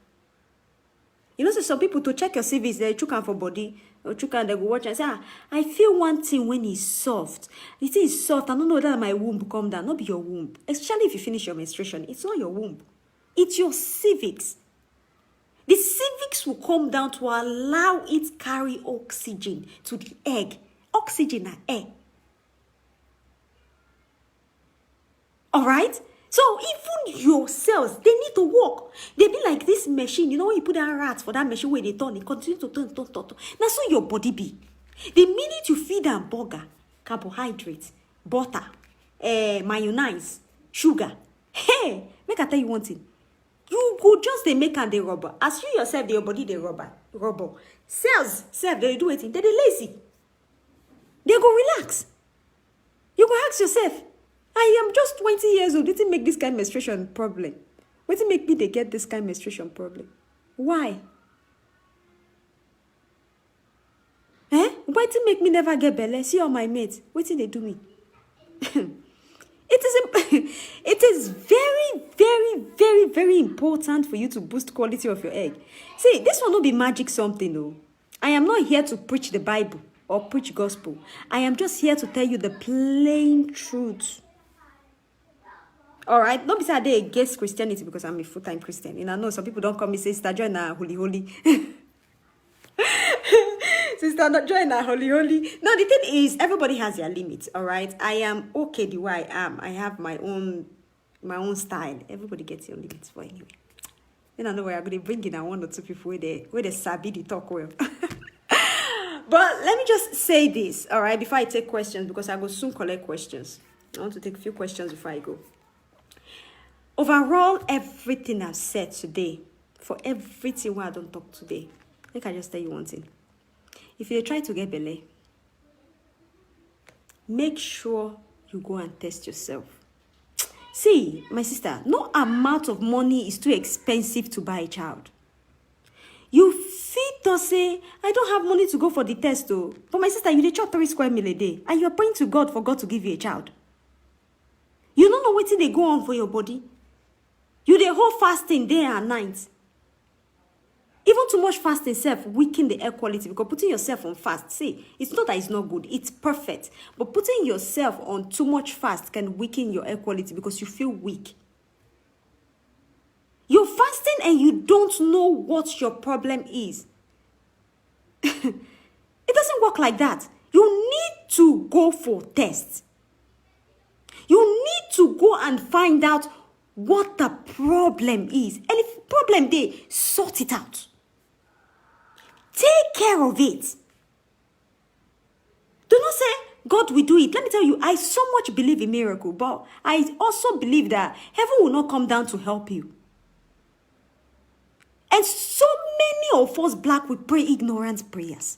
You know, so some people to check your cervix, they check for body, or check and they go watch and say, I feel one thing when it's soft. The thing is soft. I don't know whether my womb come down. Not be your womb. Especially if you finish your menstruation. It's not your womb. It's your cervix. The cervix will come down to allow it carry oxygen to the egg. Oxygen and air. All right? So even your cells, they need to work. They be like this machine. You know when you put down rats for that machine where they turn, it continue to turn. Now so your body be. The minute you feed them burger, carbohydrates, butter, mayonnaise, sugar, hey, make I tell you one thing. You go just they make and they rubber. As you yourself, your body they rubber. Cells, self, they do it. They lazy. They go relax. You go ask yourself, I am just 20 years old. Didn't make this kind of menstruation problem. What did make me they get this kind of menstruation problem? Why? Why did make me never get belly? See all my mates. What did they do me? It is very, very, very, very important for you to boost quality of your egg. See, this will not be magic something, though. I am not here to preach the Bible or preach gospel. I am just here to tell you the plain truth. All right? Don't be sad they against Christianity because I'm a full-time Christian. You know, some people don't come and say, Sister Joy na holy. Sister Joy na holy. No, the thing is, everybody has their limits, all right? I am okay the way I am. I have my own style. Everybody gets your limits for anyway. Then I know where I'm going to bring in one or two people where they sabi the talk well. But let me just say this, all right, before I take questions, because I will soon collect questions. I want to take a few questions before I go. Overall, everything I've said today, for everything where I don't talk today, I think I just tell you one thing. If you try to get belly, make sure you go and test yourself. See, my sister, no amount of money is too expensive to buy a child. You fit to say, I don't have money to go for the test, though. But my sister, you dey chop 3 square meal a day, and you're praying to God for God to give you a child. You don't know what they go on for your body. You dey whole fasting day and night. Even too much fasting self weaken the air quality because putting yourself on fast, see, it's not that it's not good, it's perfect. But putting yourself on too much fast can weaken your air quality because you feel weak. You're fasting and you don't know what your problem is. It doesn't work like that. You need to go for tests. You need to go and find out what the problem is. And if problem there, sort it out. Take care of it. Do not say, God will do it. Let me tell you, I so much believe in miracle, but I also believe that heaven will not come down to help you. And so many of us black, we pray ignorant prayers.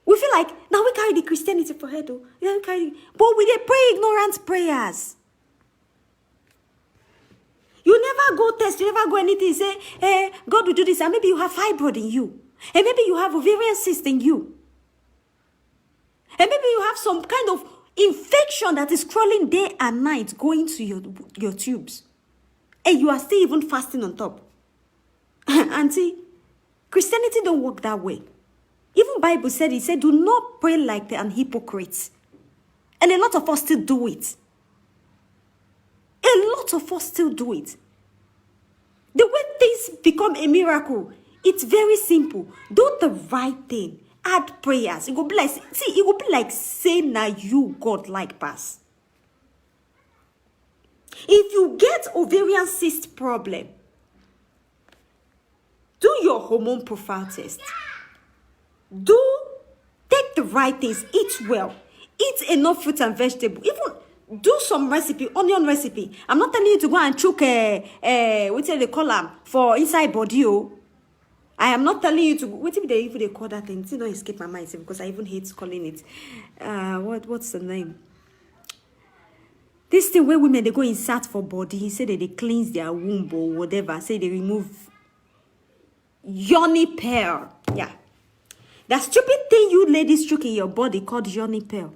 We feel like, now we carry the Christianity for head, though. But we dey pray ignorant prayers. You never go test, you never go anything, say, hey, God will do this, and maybe you have fibroid in you. And maybe you have ovarian cyst in you. And maybe you have some kind of infection that is crawling day and night going to your tubes. And you are still even fasting on top. Auntie, Christianity don't work that way. Even Bible said, it said, do not pray like an hypocrite. And a lot of us still do it. A lot lot of us still do it. The way things become a miracle, it's very simple. Do the right thing. Add prayers. It will be like, see, it will be like saying that you God like pass. If you get ovarian cyst problem, do your hormone profile test. Take the right things. Eat well. Eat enough fruit and vegetable. Even do some recipe, onion recipe. I'm not telling you to go and choke what they call them for inside body. Oh. I am not telling you to. What if they call that thing? It don't escape my mind because I even hate calling it. What's the name? This thing where women they go insert for body, say that they cleanse their womb or whatever. Say they remove yoni pearl. Yeah, that stupid thing you ladies choke in your body called yoni pearl.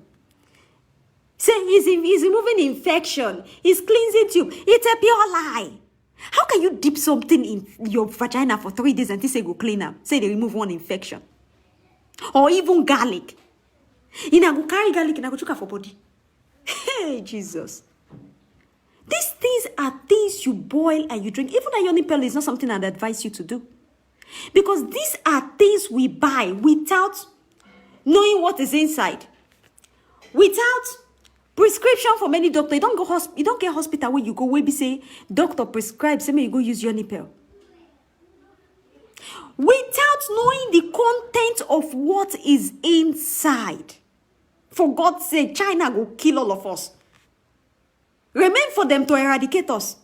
Say he's removing infection. He's cleansing you. It's a pure lie. How can you dip something in your vagina for 3 days and say go clean up? Say they remove one infection. Or even garlic. You know, go carry garlic and go choke for body. Hey, Jesus. These things are things you boil and you drink. Even a yoni pill is not something I'd advise you to do. Because these are things we buy without knowing what is inside. Without prescription from any doctor. You don't get hospital where you go where be say, doctor prescribe, say you go use yoni pill. Without knowing the content of what is inside. For God's sake, China will kill all of us. Remain for them to eradicate us.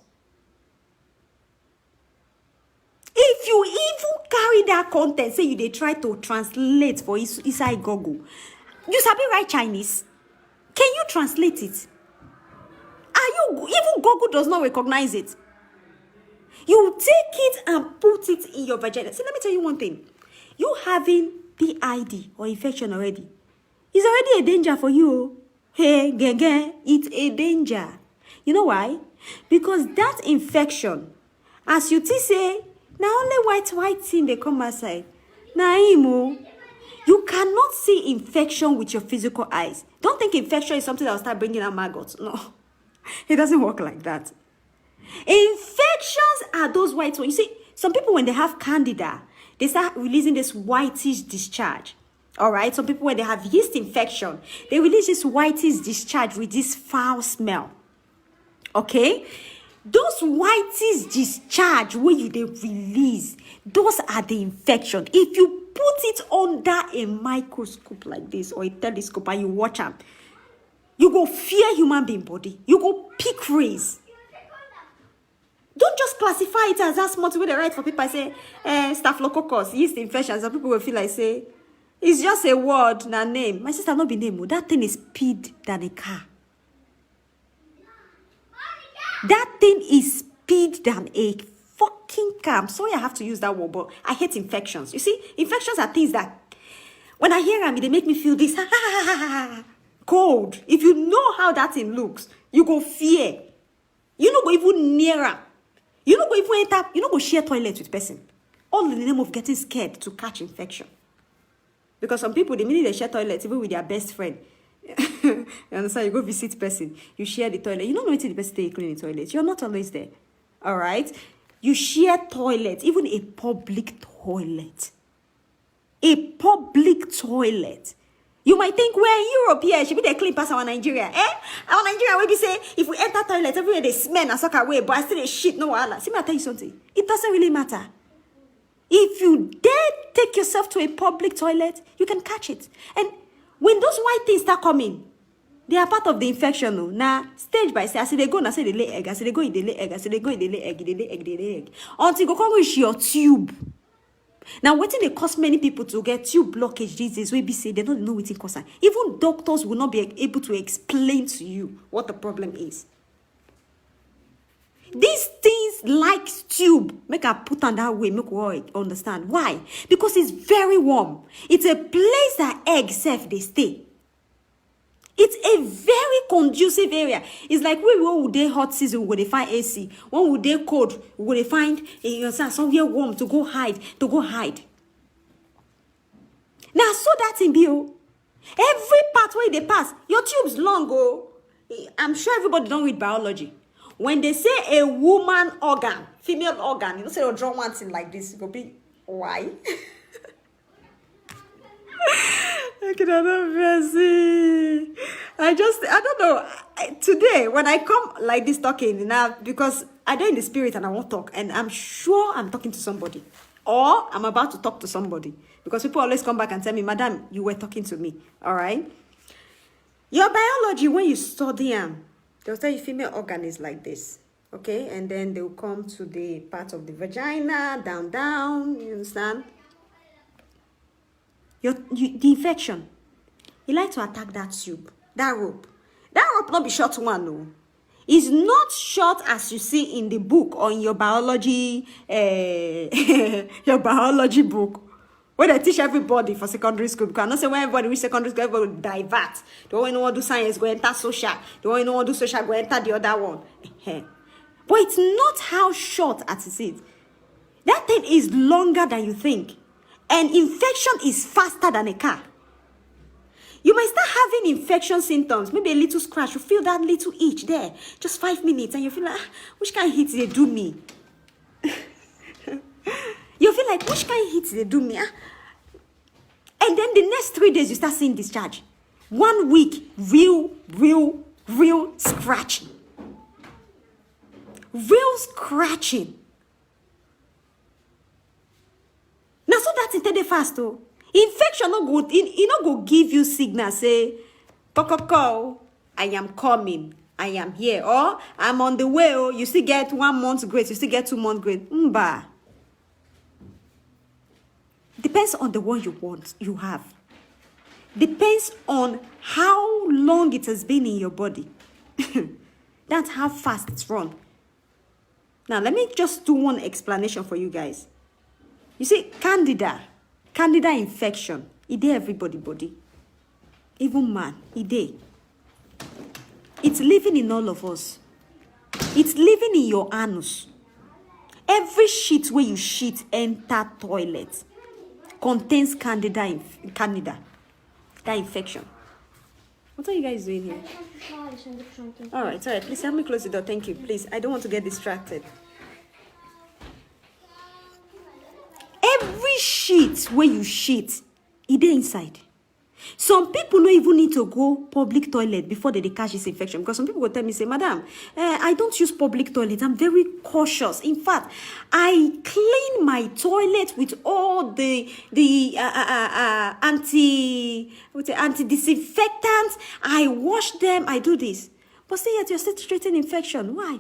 If you even carry that content, say they try to translate for inside Google. You sabi write Chinese? Can you translate it? Even Google does not recognize it. You take it and put it in your vagina. See, let me tell you one thing. You having PID or infection already. It's already a danger for you. Hey, it's a danger. You know why? Because that infection, as you say, now only white thing they come outside. Now, you cannot see infection with your physical eyes. Don't think infection is something that will start bringing out maggots. No, it doesn't work like that. Infections are those white ones. You see, some people when they have candida, they start releasing this whitish discharge. All right, some people when they have yeast infection, they release this whitish discharge with this foul smell. Okay, those whitish discharge when they release, those are the infection. If you put it under a microscope like this or a telescope and you watch them, you go fear human being body. You go pick race. Don't just classify it as that small way they write for people. I say staphylococcus, yeast infection. Some people will feel like say it's just a word, na name. My sister not be name. That thing is speed than a car. That thing is speed than a fucking car. I'm sorry I have to use that word, but I hate infections. You see, infections are things that when I hear them, they make me feel this cold. If you know how that thing looks, you go fear. You don't go even nearer. You don't go even enter. You don't go share toilet with person. All in the name of getting scared to catch infection. Because some people, the minute they share toilet, even with their best friend, you understand? You go visit person, you share the toilet. You don't know until the person they clean the toilet. You're not always there. All right? You share toilet, even a public toilet. A public toilet. You might think we're in Europe here. Should be they clean past our Nigeria. Our Nigeria will be say if we enter toilet everywhere they smell and suck away, but I still they shit no wahala. See me I tell you something. It doesn't really matter. If you dare take yourself to a public toilet, you can catch it. And when those white things start coming, they are part of the infection. No? Now, stage by stage, I say they go and say they lay egg. I say they go in the lay egg. I say they go in the lay egg. They lay egg. They lay egg. Until you go come reach your tube. Now, what they cause many people to get tube blockage these days, we be say they don't know what it causes. Even doctors will not be able to explain to you what the problem is. These things like tube, make I put on that way, make we understand. Why? Because it's very warm. It's a place that eggs safe they stay. It's a very conducive area. It's like when would they hot season, when they find AC. When would they cold, when they find somewhere warm to go hide. Now, so that in Bill, every part where they pass, your tube's long, I'm sure everybody don't read biology. When they say a woman organ, female organ, you don't say, oh, draw one thing like this. It will be, why? I cannot see. I don't know. Today, when I come like this talking now, because I don't in the spirit and I won't talk, and I'm sure I'm talking to somebody, or I'm about to talk to somebody, because people always come back and tell me, Madam, you were talking to me. All right. Your biology, when you study them, they'll tell you female organ is like this. Okay, and then they'll come to the part of the vagina, down, you understand? The infection, you like to attack that tube, that rope. That rope not be short one, no. It's not short as you see in the book or in your biology, your biology book, where they teach everybody for secondary school. Because I not say when everybody reach secondary school, everybody will divert. The one who want to do science go enter social. The one who want to do social go enter the other one. But it's not how short as it is. That thing is longer than you think. And infection is faster than a car. You might start having infection symptoms. Maybe a little scratch. You feel that little itch there. Just 5 minutes. And you feel like, which kind of hit they do me? You feel like, which kind of hit they do me? And then the next 3 days, you start seeing discharge. 1 week, real scratching. Real scratching. Now, so that's intended fast, though. Infection no good. It not go give you signal, say, I am coming. I am here. Or, I'm on the way. Oh, you still get 1 month's grace. You still get 2 months grace. Mba. Depends on the one you have. Depends on how long it has been in your body. That's how fast it's run. Now, let me just do one explanation for you guys. You see, candida infection, it dey everybody body. Even man, it dey. It's living in all of us. It's living in your anus. Every shit where you shit enter toilet contains candida, that infection. What are you guys doing here? All right, please help me close the door. Thank you, please. I don't want to get distracted. Every shit where you shit, it dey inside. Some people don't even need to go public toilet before they catch this infection. Because some people will tell me, say, Madam, I don't use public toilet. I'm very cautious. In fact, I clean my toilet with all the anti-disinfectants. I wash them. I do this. But still yet, you're still treating infection. Why?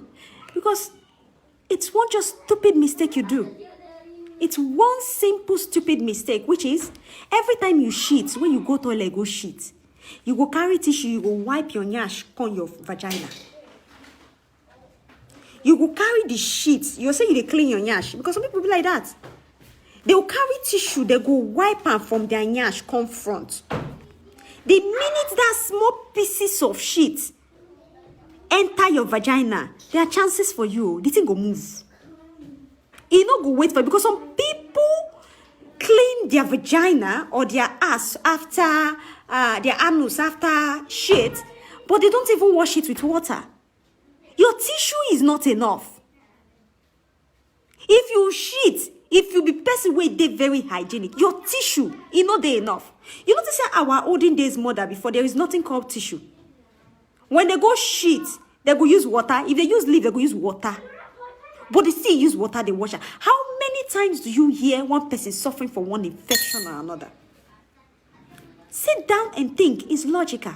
Because it's one just stupid mistake you do. It's one simple stupid mistake, which is every time you shit, when you go toilet, go shit. You go carry tissue, you go wipe your nyash on your vagina. You go carry the shit. You say you clean your nyash because some people be like that. They will carry tissue, they go wipe them from their nyash, come front. The minute that small pieces of shit enter your vagina, there are chances for you. The thing go move. You not go wait for it because some people clean their vagina or their ass after their anus after shit, but they don't even wash it with water. Your tissue is not enough. If you shit, if you be person where they very hygienic, your tissue is not there enough. You know to say our olden days mother before there is nothing called tissue. When they go shit, they go use water. If they use leaf, they go use water. But they still use water, they wash it. How many times do you hear one person suffering from one infection or another? Sit down and think. It's logical.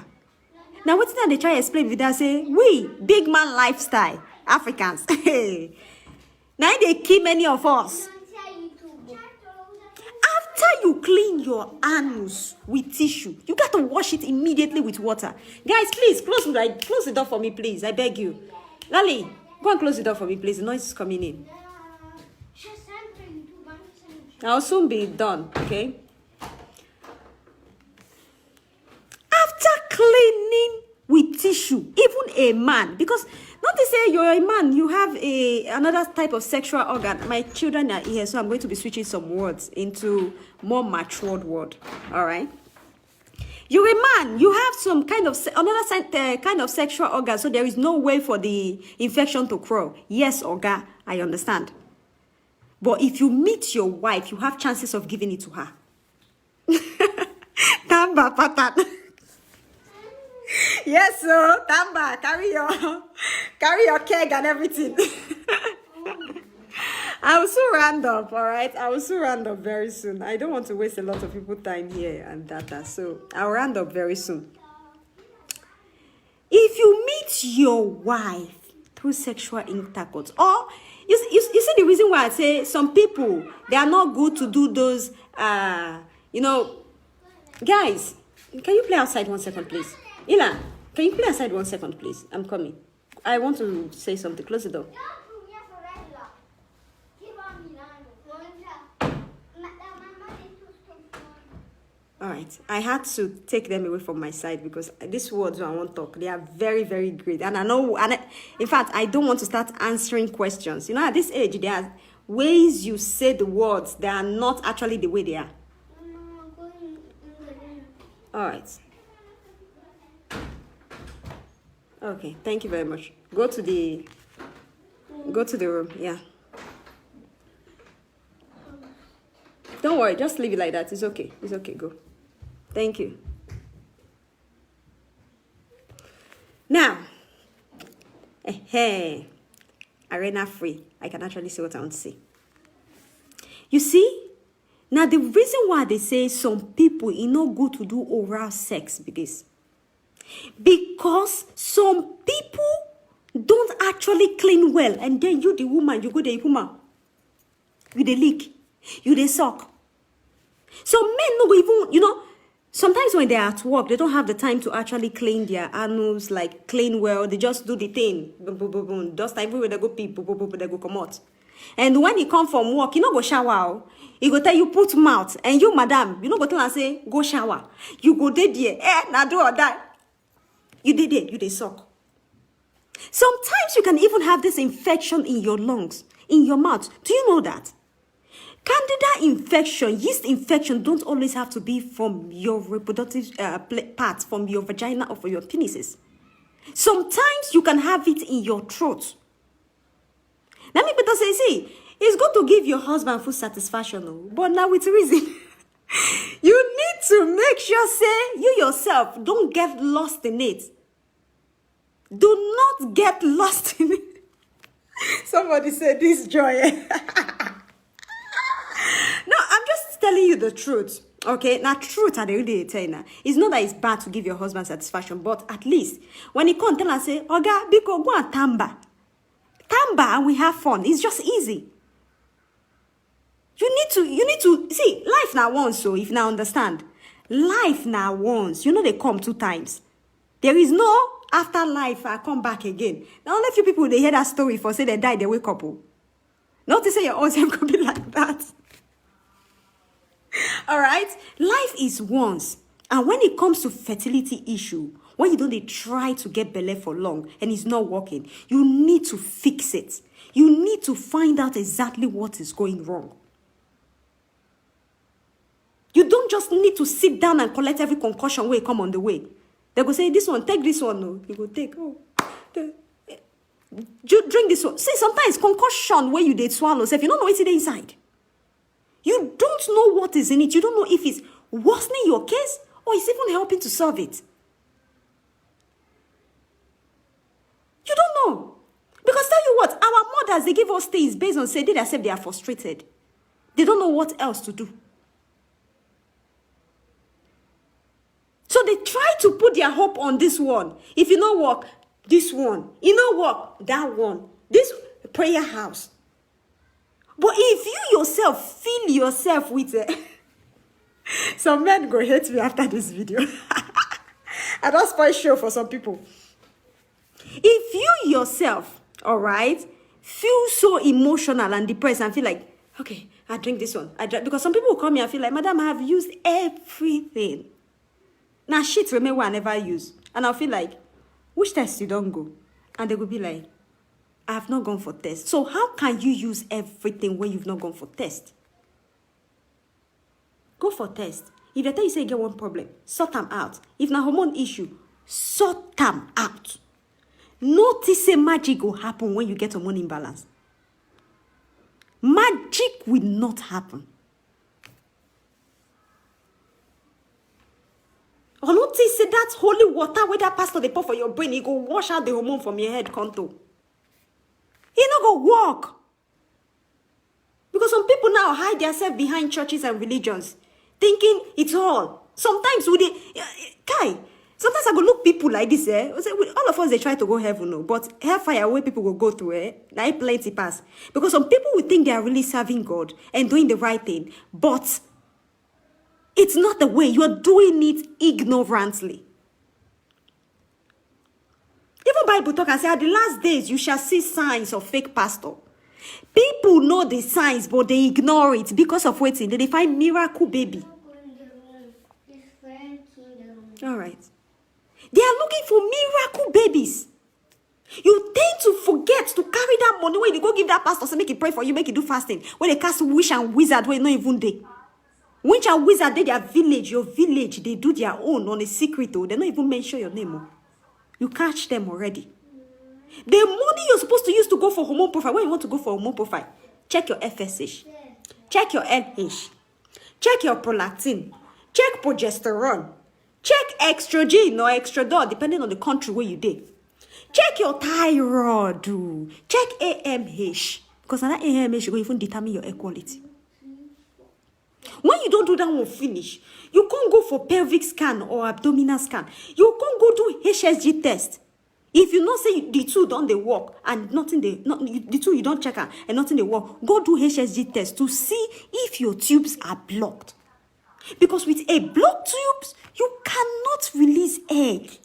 Now, what's that they try to explain with that? Say, we, big man lifestyle, Africans. Now they kill many of us. After you clean your anus with tissue, you got to wash it immediately with water. Guys, please, close the door for me, please. I beg you. Lali. Go and close the door for me, please. The noise is coming in. I'll soon be done, okay? After cleaning with tissue, even a man, because not to say you're a man, you have another type of sexual organ. My children are here, so I'm going to be switching some words into more matured word, all right? You're a man. You have some kind of kind of sexual organ, so there is no way for the infection to crawl. Yes, Oga, I understand. But if you meet your wife, you have chances of giving it to her. Tamba pattern. Yes, sir. Tamba, carry your keg and everything. I will soon round up, all right? I will soon round up very soon. I don't want to waste a lot of people's time here and data, so I'll round up very soon. If you meet your wife through sexual intercourse, or you see the reason why I say some people, they are not good to do those, guys, can you play outside 1 second, please? Ila, can you play outside 1 second, please? I'm coming. I want to say something. Close the door. All right, I had to take them away from my side because these words I won't talk. They are very, very great, and I know. In fact, I don't want to start answering questions. You know, at this age, there are ways you say the words that are not actually the way they are. All right. Okay, thank you very much. Go to the room. Yeah. Don't worry, just leave it like that. It's okay. It's okay. Go. Thank you. Now, arena free. I can actually say what I want to say. You see, now the reason why they say some people it's not good to do oral sex because some people don't actually clean well, and then you the woman, you go the woman, you the leak, you the suck. So men no even, sometimes when they're at work, they don't have the time to actually clean their anus, like clean well. They just do the thing. Boom, boom, boom, boom. Just everywhere they go pee, boom, boom, boom, they go come out. And when you come from work, you go shower. He go tell you put mouth. And you, madam, go tell and say, go shower. You go there, now do or die. You did it, you did suck. Sometimes you can even have this infection in your lungs, in your mouth. Do you know that? Candida infection, yeast infection don't always have to be from your reproductive parts, from your vagina or from your penises. Sometimes you can have it in your throat. Let me better say, see, it's good to give your husband full satisfaction, but now with reason. You need to make sure, say, you yourself don't get lost in it. Do not get lost in it. Somebody said this joy. No, I'm just telling you the truth. Okay, now truth at the end of the day, it's not that it's bad to give your husband satisfaction, but at least when he come tell and say, Oga, because go and tamba, and we have fun. It's just easy. You need to see life now once. So if now understand, life now once. They come 2 times. There is no after life. I come back again. Now only few people they hear that story for say they die, they wake up. Not to say your own self could be like that. All right, life is once, and when it comes to fertility issue, when you don't try to get belly for long and it's not working, you need to fix it. You need to find out exactly what is going wrong. You don't just need to sit down and collect every concussion where it come on the way. They go say, this one, take this one. No, you go take. Drink this one. See, sometimes concussion where you did swallow, if you don't know what's inside. You don't know what is in it. You don't know if it's worsening your case or it's even helping to solve it. You don't know. Because tell you what, our mothers, they give us things based on say they themselves they are frustrated. They don't know what else to do. So they try to put their hope on this one. If you know work, this one. You know work, that one. This prayer house. But if you yourself fill yourself with some men go hate me after this video. I don't spoil show for some people. If you yourself, all right, feel so emotional and depressed and feel like, okay, I drink this one. Because some people will come here and feel like, madam, I have used everything. Now shit remember I never use. And I'll feel like, which test you don't go? And they will be like, I have not gone for test. So how can you use everything when you've not gone for test? Go for test. If they tell you say you get one problem, sort them out. If na hormone issue, sort them out. Notice a magic will happen when you get hormone imbalance. Magic will not happen. Or notice that holy water where that pastor they pour for your brain, it go wash out the hormone from your head, conto. It not go work. Because some people now hide themselves behind churches and religions, thinking it's all. Sometimes with sometimes I go look people like this, all of us they try to go heaven, no, but hellfire where people will go through, now plenty pass. Because some people will think they are really serving God and doing the right thing, but it's not the way. You are doing it ignorantly. Even Bible talk and say, at the last days you shall see signs of fake pastor. People know the signs, but they ignore it because of waiting. They find miracle baby. All right. They are looking for miracle babies. You tend to forget to carry that money when you go give that pastor, so make it pray for you, make it do fasting. When they cast witch and wizard, when not even they. Witch and wizard, they their village, your village, they do their own on a secret, though. They don't even mention your name. Oh. You catch them already. The money you're supposed to use to go for hormone profile, when you want to go for hormone profile, check your FSH, check your LH, check your prolactin, check progesterone, check estrogen or estradiol, depending on the country where you did. Check your thyroid, check AMH, because that AMH will even determine your egg quality. When you don't do that one finish, you can't go for pelvic scan or abdominal scan. You can't go do HSG test. If you not say the two don't they work and nothing the two you don't check out and nothing they work, go do HSG test to see if your tubes are blocked. Because with a blocked tubes, you cannot release egg.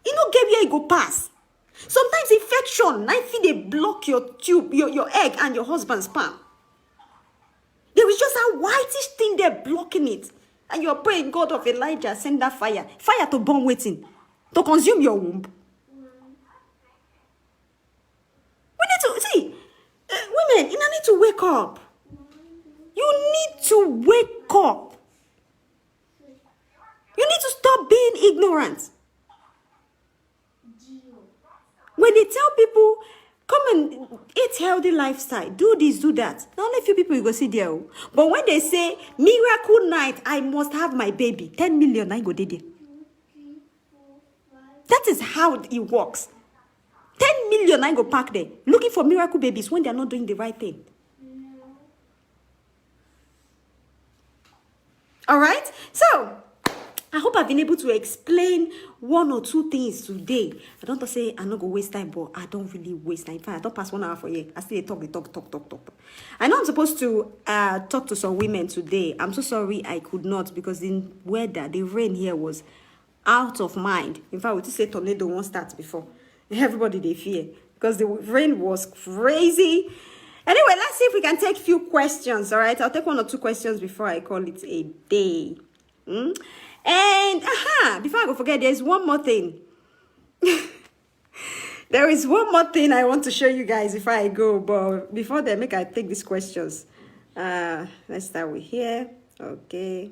You know, get where you go pass. Sometimes infection, I feel they block your tube, your egg and your husband's sperm. There is just a whitish thing there blocking it. And you're praying, God of Elijah, send that fire. Fire to burn waiting. To consume your womb. We need to, see, women, you need to wake up. You need to wake up. You need to stop being ignorant. When they tell people, come and eat healthy lifestyle, do this, do that. Not only few people you go see there. But when they say, miracle night, I must have my baby, 10 million, I go there. That is how it works. 10 million, I go park there, looking for miracle babies when they are not doing the right thing. All right? So, I hope I've been able to explain one or two things today. I don't say I'm not going to waste time, but I don't really waste time. In fact, I don't pass 1 hour for you. I still talk. I know I'm supposed to talk to some women today. I'm so sorry I could not because the weather, the rain here was out of mind. In fact, we just say tornado won't start before. Everybody, they fear because the rain was crazy. Anyway, let's see if we can take a few questions, all right? I'll take 1 or 2 questions before I call it a day. And, before I go forget, there's one more thing. There is one more thing I want to show you guys before I go. But before then, I take these questions. Let's start with here. Okay.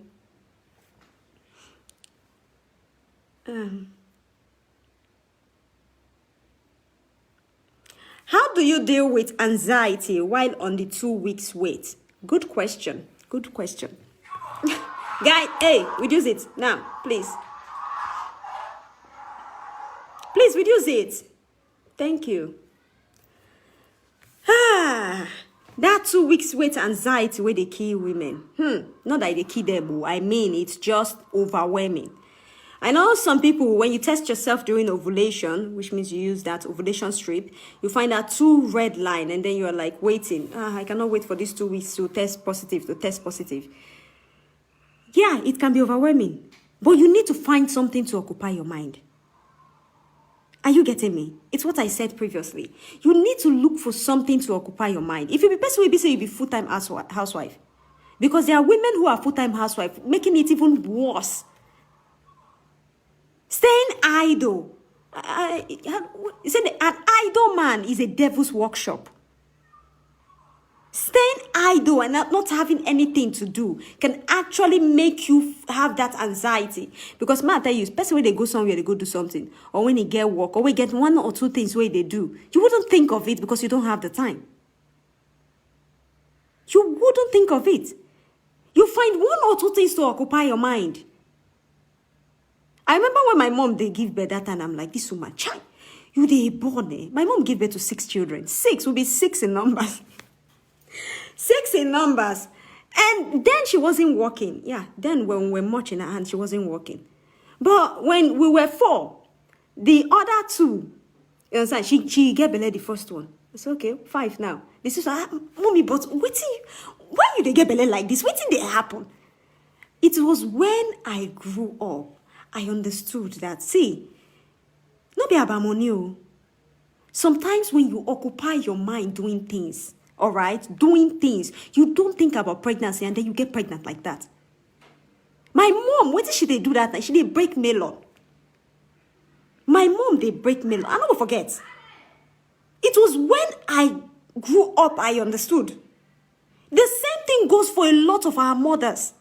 How do you deal with anxiety while on the 2 weeks wait? Good question. Good question. Guy, hey, reduce it now, please. Please reduce it. Thank you. That 2 weeks wait anxiety where they kill women. Not that they kill them. I mean, it's just overwhelming. I know some people, when you test yourself during ovulation, which means you use that ovulation strip, you find that 2 red line, and then you're like waiting. I cannot wait for these 2 weeks to test positive. Yeah, it can be overwhelming. But you need to find something to occupy your mind. Are you getting me? It's what I said previously. You need to look for something to occupy your mind. If you be person, you be full-time housewife. Because there are women who are full-time housewife, making it even worse. Staying idle. An idle man is a devil's workshop. Staying idle and not having anything to do can actually make you have that anxiety. Because man, I tell you, especially when they go somewhere, they go do something, or when they get work, or we get one or two things where they do, you wouldn't think of it because you don't have the time. You wouldn't think of it. You find one or two things to occupy your mind. I remember when my mom, they give birth that time, I'm like, this woman, child, you they born, eh? My mom gave birth to 6 children. 6 will be 6 in numbers. 6 in numbers. And then she wasn't working. Yeah, then when we were much in her hand, she wasn't working. But when we were 4, the other 2, you understand, she gave belay the first one. It's okay, 5 now. This is, mommy, but why you they get belay like this? What did they happen? It was when I grew up, I understood that, see, not be about money. Sometimes when you occupy your mind doing things, all right, doing things, you don't think about pregnancy and then you get pregnant like that. My mom, what did she do that night? She did break melon. My mom, they break melon. I never forget. It was when I grew up, I understood. The same thing goes for a lot of our mothers.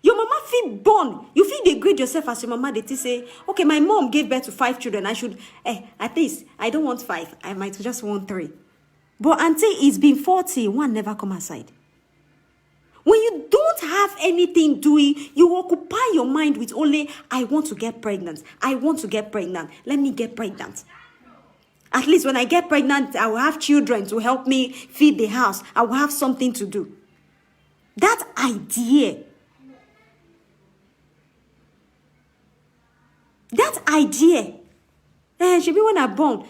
Your mama feel born. You feel they grade yourself as your mama. They say, okay, my mom gave birth to 5 children. I should, at least, I don't want 5. I might just want 3. But until it's been 40, one never come aside. When you don't have anything doing, you occupy your mind with only, I want to get pregnant. I want to get pregnant. Let me get pregnant. At least when I get pregnant, I will have children to help me feed the house. I will have something to do. That idea. She be when I born,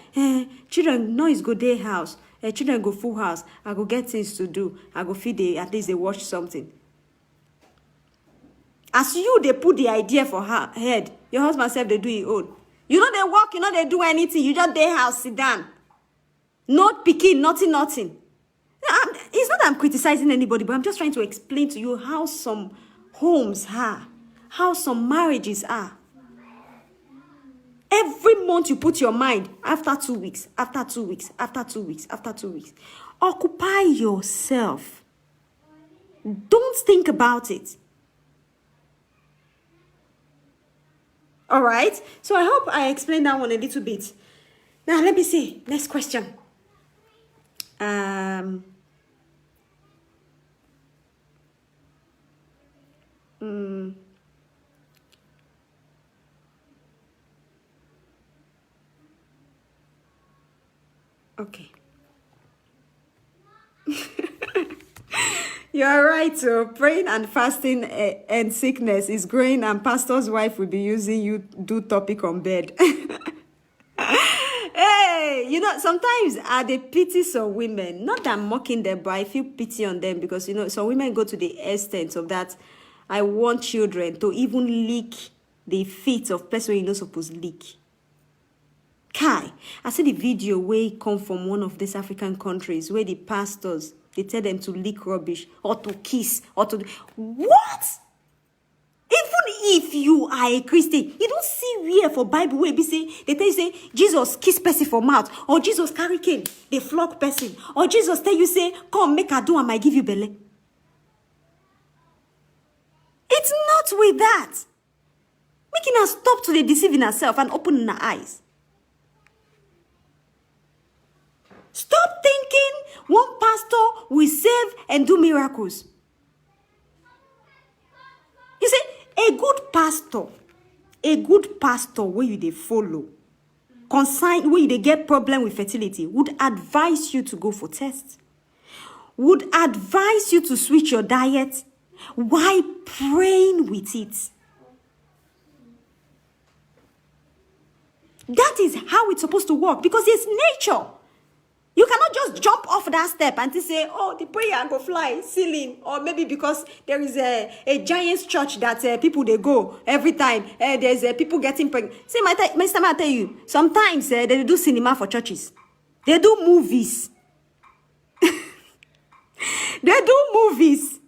children noise go day house, children go full house, I go get things to do, I go feed at least they watch something. As you, they put the idea for her head, your husband said they do it own. You know they work, you know they do anything, you just day house, sit down. Not picking, nothing. It's not that I'm criticizing anybody, but I'm just trying to explain to you how some homes are, how some marriages are. Every month you put your mind, after 2 weeks, after 2 weeks, after 2 weeks, after 2 weeks. Occupy yourself. Don't think about it. All right? So I hope I explained that one a little bit. Now, let me see. Next question. Okay. You are right. So praying and fasting and sickness is growing, and pastor's wife will be using you do topic on bed. Hey, you know, sometimes I dey pity some women. Not that I'm mocking them, but I feel pity on them because, you know, some women go to the extent of that. I want children to even lick the feet of person you're not supposed to lick. Kai, I see the video where come from one of these African countries where the pastors, they tell them to lick rubbish or to kiss or to... What? Even if you are a Christian, you don't see where for Bible where they tell you say Jesus kiss person for mouth, or Jesus carry cane, they flog person, or Jesus tell you say, come make a do and I give you belly. It's not with that. Making us stop to the deceiving ourselves and opening our eyes. Stop thinking one pastor will save and do miracles. You see, a good pastor where you they follow, consign where you they get problem with fertility, would advise you to go for tests, would advise you to switch your diet while praying with it. That is how it's supposed to work because it's nature. You cannot just jump off that step and say, oh, the prayer go fly, ceiling. Or maybe because there is a giant church that people, they go every time. There's people getting pregnant. See, I tell you, sometimes they do cinema for churches. They do movies. They do movies.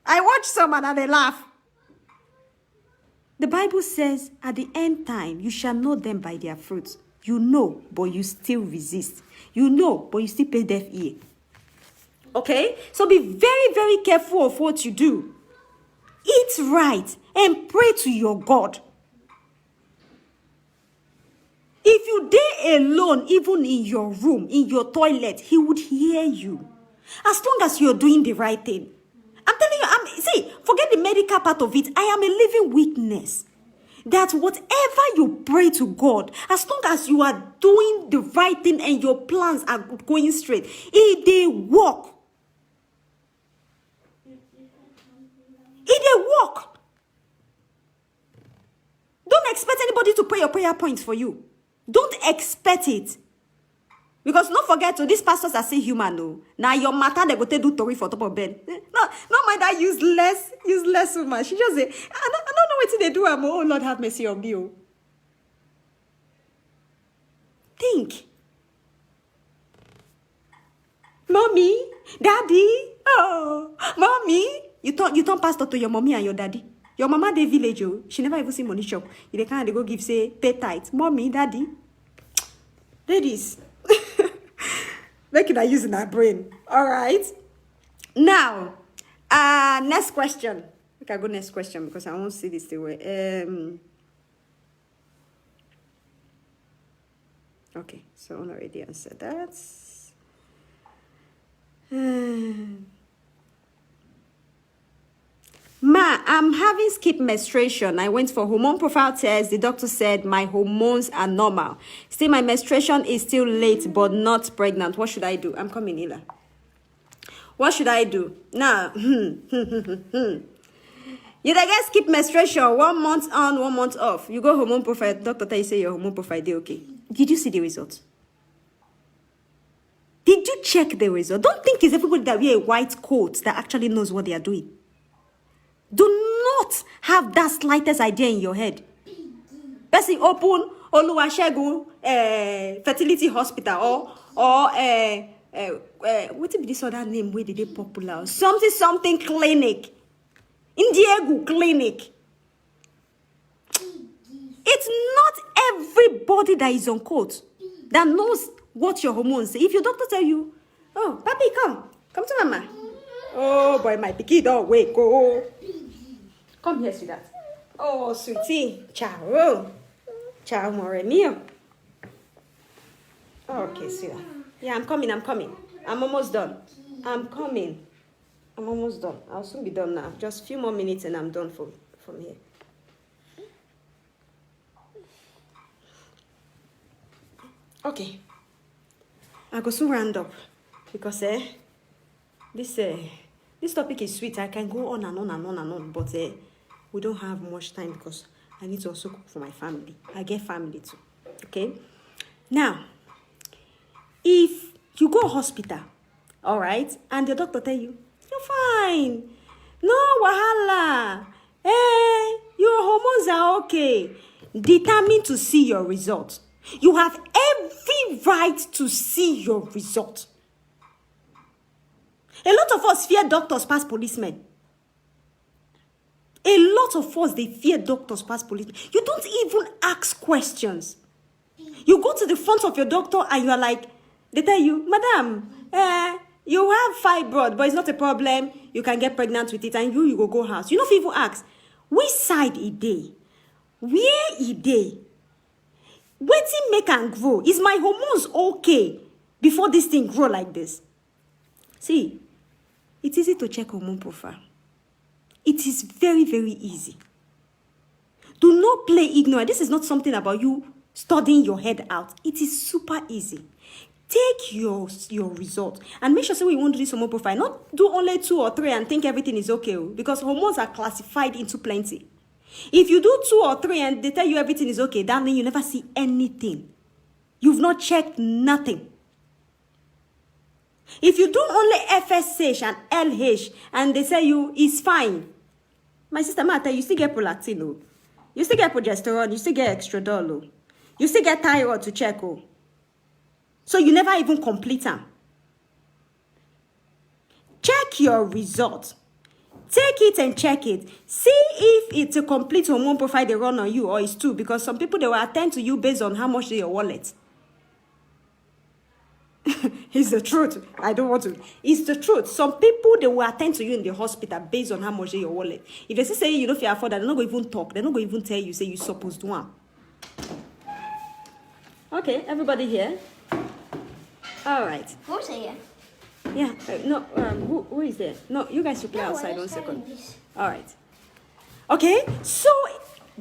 I watch some and they laugh. The Bible says, at the end time, you shall know them by their fruits. You know, but you still resist. You know, but you still pay deaf ear. Okay? So be very, very careful of what you do. Eat right and pray to your God. If you stay alone, even in your room, in your toilet, he would hear you. As long as you're doing the right thing. I'm telling you, see, forget the medical part of it. I am a living witness that whatever you pray to God, as long as you are doing the right thing and your plans are going straight, it they work. It they work. Don't expect anybody to pray your prayer points for you. Don't expect it. Because don't forget, these pastors are still human, no. Now your matter, they go to do Tori for top of bed. No, not my dad useless woman. She just say, I don't know what they do. Oh, Lord, have mercy on me. Oh. Think. Mommy, daddy, oh, mommy. You turn pastor to your mommy and your daddy. Your mama dey village, oh. She never even see money shop. They can't they go give say pay tithe. Mommy, daddy. Ladies. Make it use in our brain. Alright. Now, next question. We can go next question because I won't see this the way. Okay, so I already answered that. Ma, I'm having skip menstruation. I went for hormone profile test. The doctor said my hormones are normal. Still, my menstruation is still late, but not pregnant. What should I do? I'm coming, Ila. What should I do? Now, you get skip menstruation. 1 month on, 1 month off. You go hormone profile. Doctor tell you say your hormone profile is okay. Did you see the results? Did you check the result? Don't think it's everybody that wear a white coat that actually knows what they are doing. Do not have that slightest idea in your head. Person open Oluwasegun fertility hospital or what is this other name where did they popular? Something clinic. Indiego clinic. It's not everybody that is on court that knows what your hormones say. If your doctor tell you, oh, papi, come to mama. Oh boy, my picky don't wake. Oh. Come here, sweetheart. Oh, sweetie. Ciao. Ciao, more mio. Okay, sweetheart. Yeah, I'm coming. I'm almost done. I'm coming. I'm almost done. I'll soon be done now. Just a few more minutes and I'm done from here. Okay. I go soon round up. Because this topic is sweet. I can go on and on and on and on. But we don't have much time because I need to also cook for my family. I get family too. Okay? Now, if you go hospital, all right, and the doctor tell you, you're fine. No wahala. Your hormones are okay. Determined to see your result. You have every right to see your result. A lot of us fear doctors past policemen. A lot of us, they fear doctors past policemen. You don't even ask questions. You go to the front of your doctor and you are like, they tell you, Madam, you have fibroid, but it's not a problem. You can get pregnant with it and you go house. You don't even ask, which side a day? Where a day? Wetin make and grow? Is my hormones okay before this thing grow like this? See, it's easy to check hormone profile. It is very, very easy. Do not play ignorant. This is not something about you studying your head out. It is super easy. Take your result and make sure when you want to do this hormone profile, not do only 2 or 3 and think everything is okay, because hormones are classified into plenty. If you do 2 or 3 and they tell you everything is okay, that means you never see anything. You've not checked nothing. If you do only FSH and LH and they say you is fine, my sister might tell you still get prolactin, you still get progesterone, you still get estradiol, you still get thyroid to check. So you never even complete them. Check your result. Take it and check it. See if it's a complete hormone profile they run on you or it's 2, because some people, they will attend to you based on how much is your wallet. It's the truth. I don't want to. It's the truth. Some people, they will attend to you in the hospital based on how much in your wallet. If they say you don't feel afford that, they're not going to even talk. They're not going to even tell you, say you're supposed to one. Okay, everybody here? All right. Who's here? Yeah, no, who is there? No, you guys should play outside 1 second. All right. Okay, so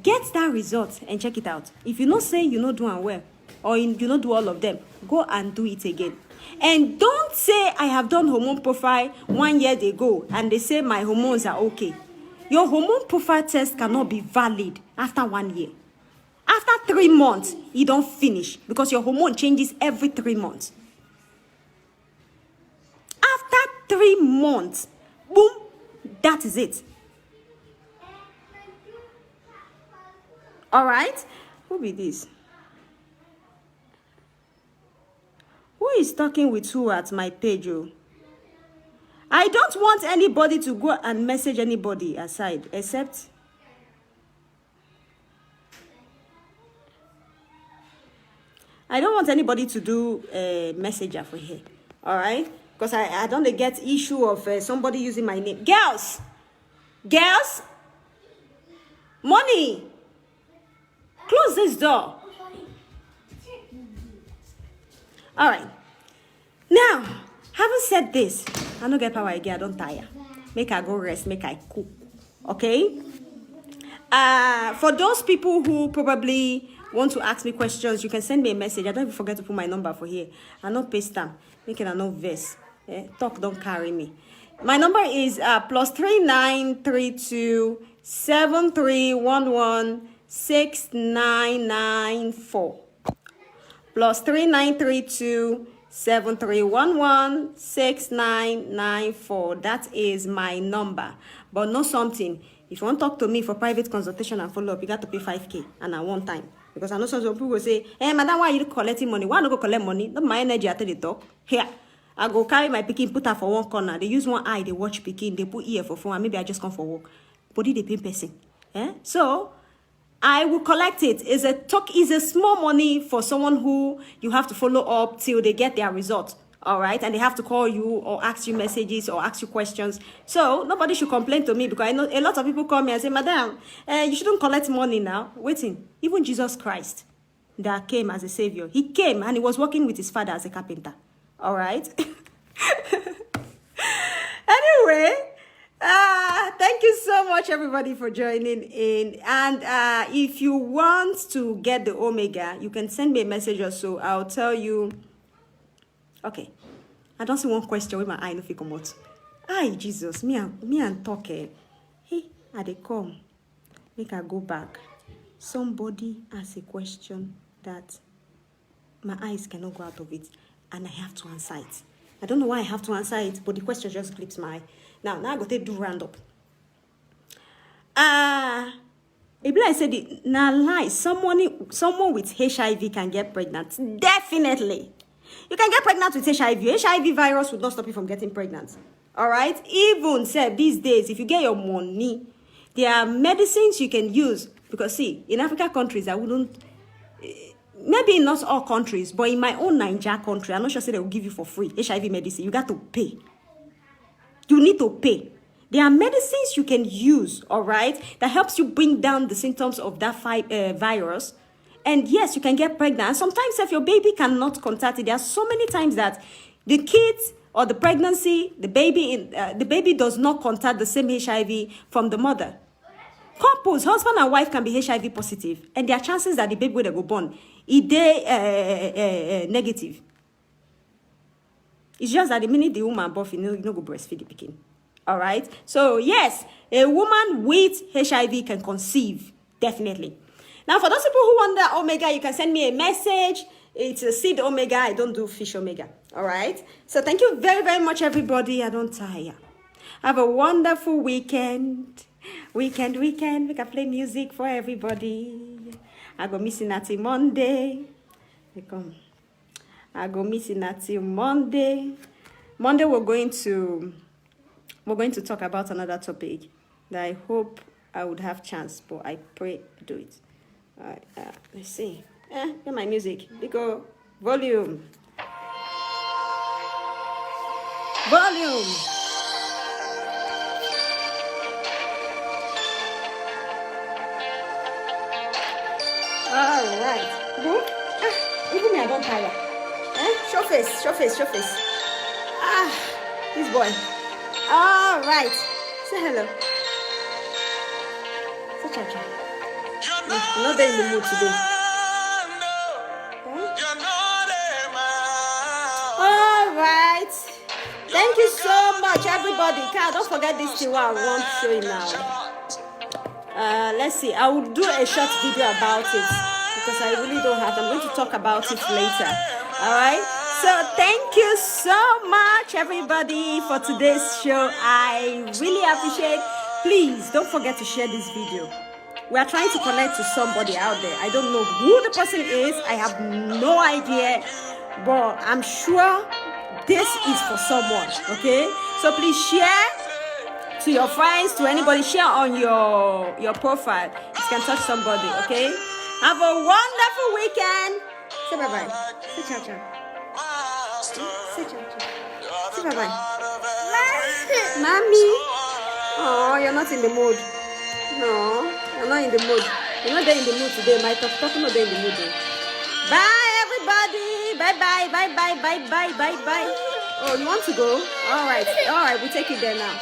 get that result and check it out. If you not say you're not doing well, or you not do all of them, go and do it again. And don't say I have done hormone profile 1 year ago and they say my hormones are okay. Your hormone profile test cannot be valid after 1 year. After 3 months, you don't finish because your hormone changes every 3 months. After 3 months, boom, that is it. All right? Who be this? Who is talking with who at my page? Oh? I don't want anybody to go and message anybody aside, except... I don't want anybody to do a messenger for here. All right? Because I don't get issue of somebody using my name. Girls! Girls! Money! Close this door. All right. Now, having said this, I don't get power again. I don't tire. Make I go rest. Make I cook. Okay? For those people who probably want to ask me questions, you can send me a message. I don't even forget to put my number for here. I not paste them. Make it a no verse. Talk don't carry me. My number is +3932 7311 6994. +3932 7311 6994. That is my number. But know something. If you want to talk to me for private consultation and follow up, you got to pay 5K and at one time. Because I know some people will say, hey, madam, why are you collecting money? Why not go collect money? Not my energy after they talk. Here, I go carry my pikin, put her for one corner. They use one eye, they watch pikin, they put ear for phone, and maybe I just come for work. Body they pay person. So, I will collect it. It's a small money for someone who you have to follow up till they get their result. All right, and they have to call you or ask you messages or ask you questions. So nobody should complain to me because I know a lot of people call me and say, Madam, you shouldn't collect money now. Waiting, even Jesus Christ that came as a savior, he came and he was working with his father as a carpenter. All right. Anyway, thank you so much, everybody, for joining in. And if you want to get the Omega, you can send me a message or so. I'll tell you. Okay, I don't see one question with my eye no fit come out. Ay, Jesus, me and talk. Hey, I dey come. Make I go back. Somebody asked a question that my eyes cannot go out of it, and I have to answer it. I don't know why I have to answer it, but the question just clips my eye. Now I go take do round up. I said it. Now lie. Someone with HIV can get pregnant. Definitely. You can get pregnant with HIV. HIV virus will not stop you from getting pregnant. All right? Even, said these days, if you get your money, there are medicines you can use. Because, see, in African countries, I wouldn't... Maybe in not all countries, but in my own Nigeria country, I'm not sure say they will give you for free HIV medicine. You got to pay. You need to pay. There are medicines you can use, all right, that helps you bring down the symptoms of that virus. And yes, you can get pregnant. And sometimes if your baby cannot contact it, there are so many times that the kids or the pregnancy, the baby does not contact the same HIV from the mother. Couples, husband and wife can be HIV positive, and there are chances that the baby will go born, negative. It's just that the minute the woman birth, you know go breastfeed the pikin. All right. So yes, a woman with HIV can conceive, definitely. Now, for those people who want the Omega, you can send me a message. It's a seed Omega. I don't do fish Omega. All right? So thank you very, very much, everybody. I don't tire. Have a wonderful weekend. We can play music for everybody. I go missing until Monday. I go missing until Monday. Monday, we're going to talk about another topic that I hope I would have chance, but I pray I do it. Let's see. Get my music. Because volume. Volume. All right. Go. Even me, I don't tire. Show face, show face, show face. This boy. All right. Say hello. Say cha-cha. I'm not there in the mood today. All right. Thank you so much, everybody. Don't forget this thing I want to show you now. Let's see. I will do a short video about it because I really don't have. I'm going to talk about it later. All right. So thank you so much, everybody, for today's show. I really appreciate. Please don't forget to share this video. We are trying to connect to somebody out there. I don't know who the person is. I have no idea, but I'm sure this is for someone. Okay, so please share to your friends, to anybody. Share on your profile. It can touch somebody. Okay, have a wonderful weekend. Say bye bye. Say ciao ciao. Say ciao ciao. Say bye bye. Mommy. Oh, you're not in the mood. No, you're not in the mood. You're not there in the mood today. My talking not there in the mood. Bye, everybody. Bye bye. Bye bye. Bye bye. Bye bye. Oh, you want to go? All right. All right. We'll take it there now.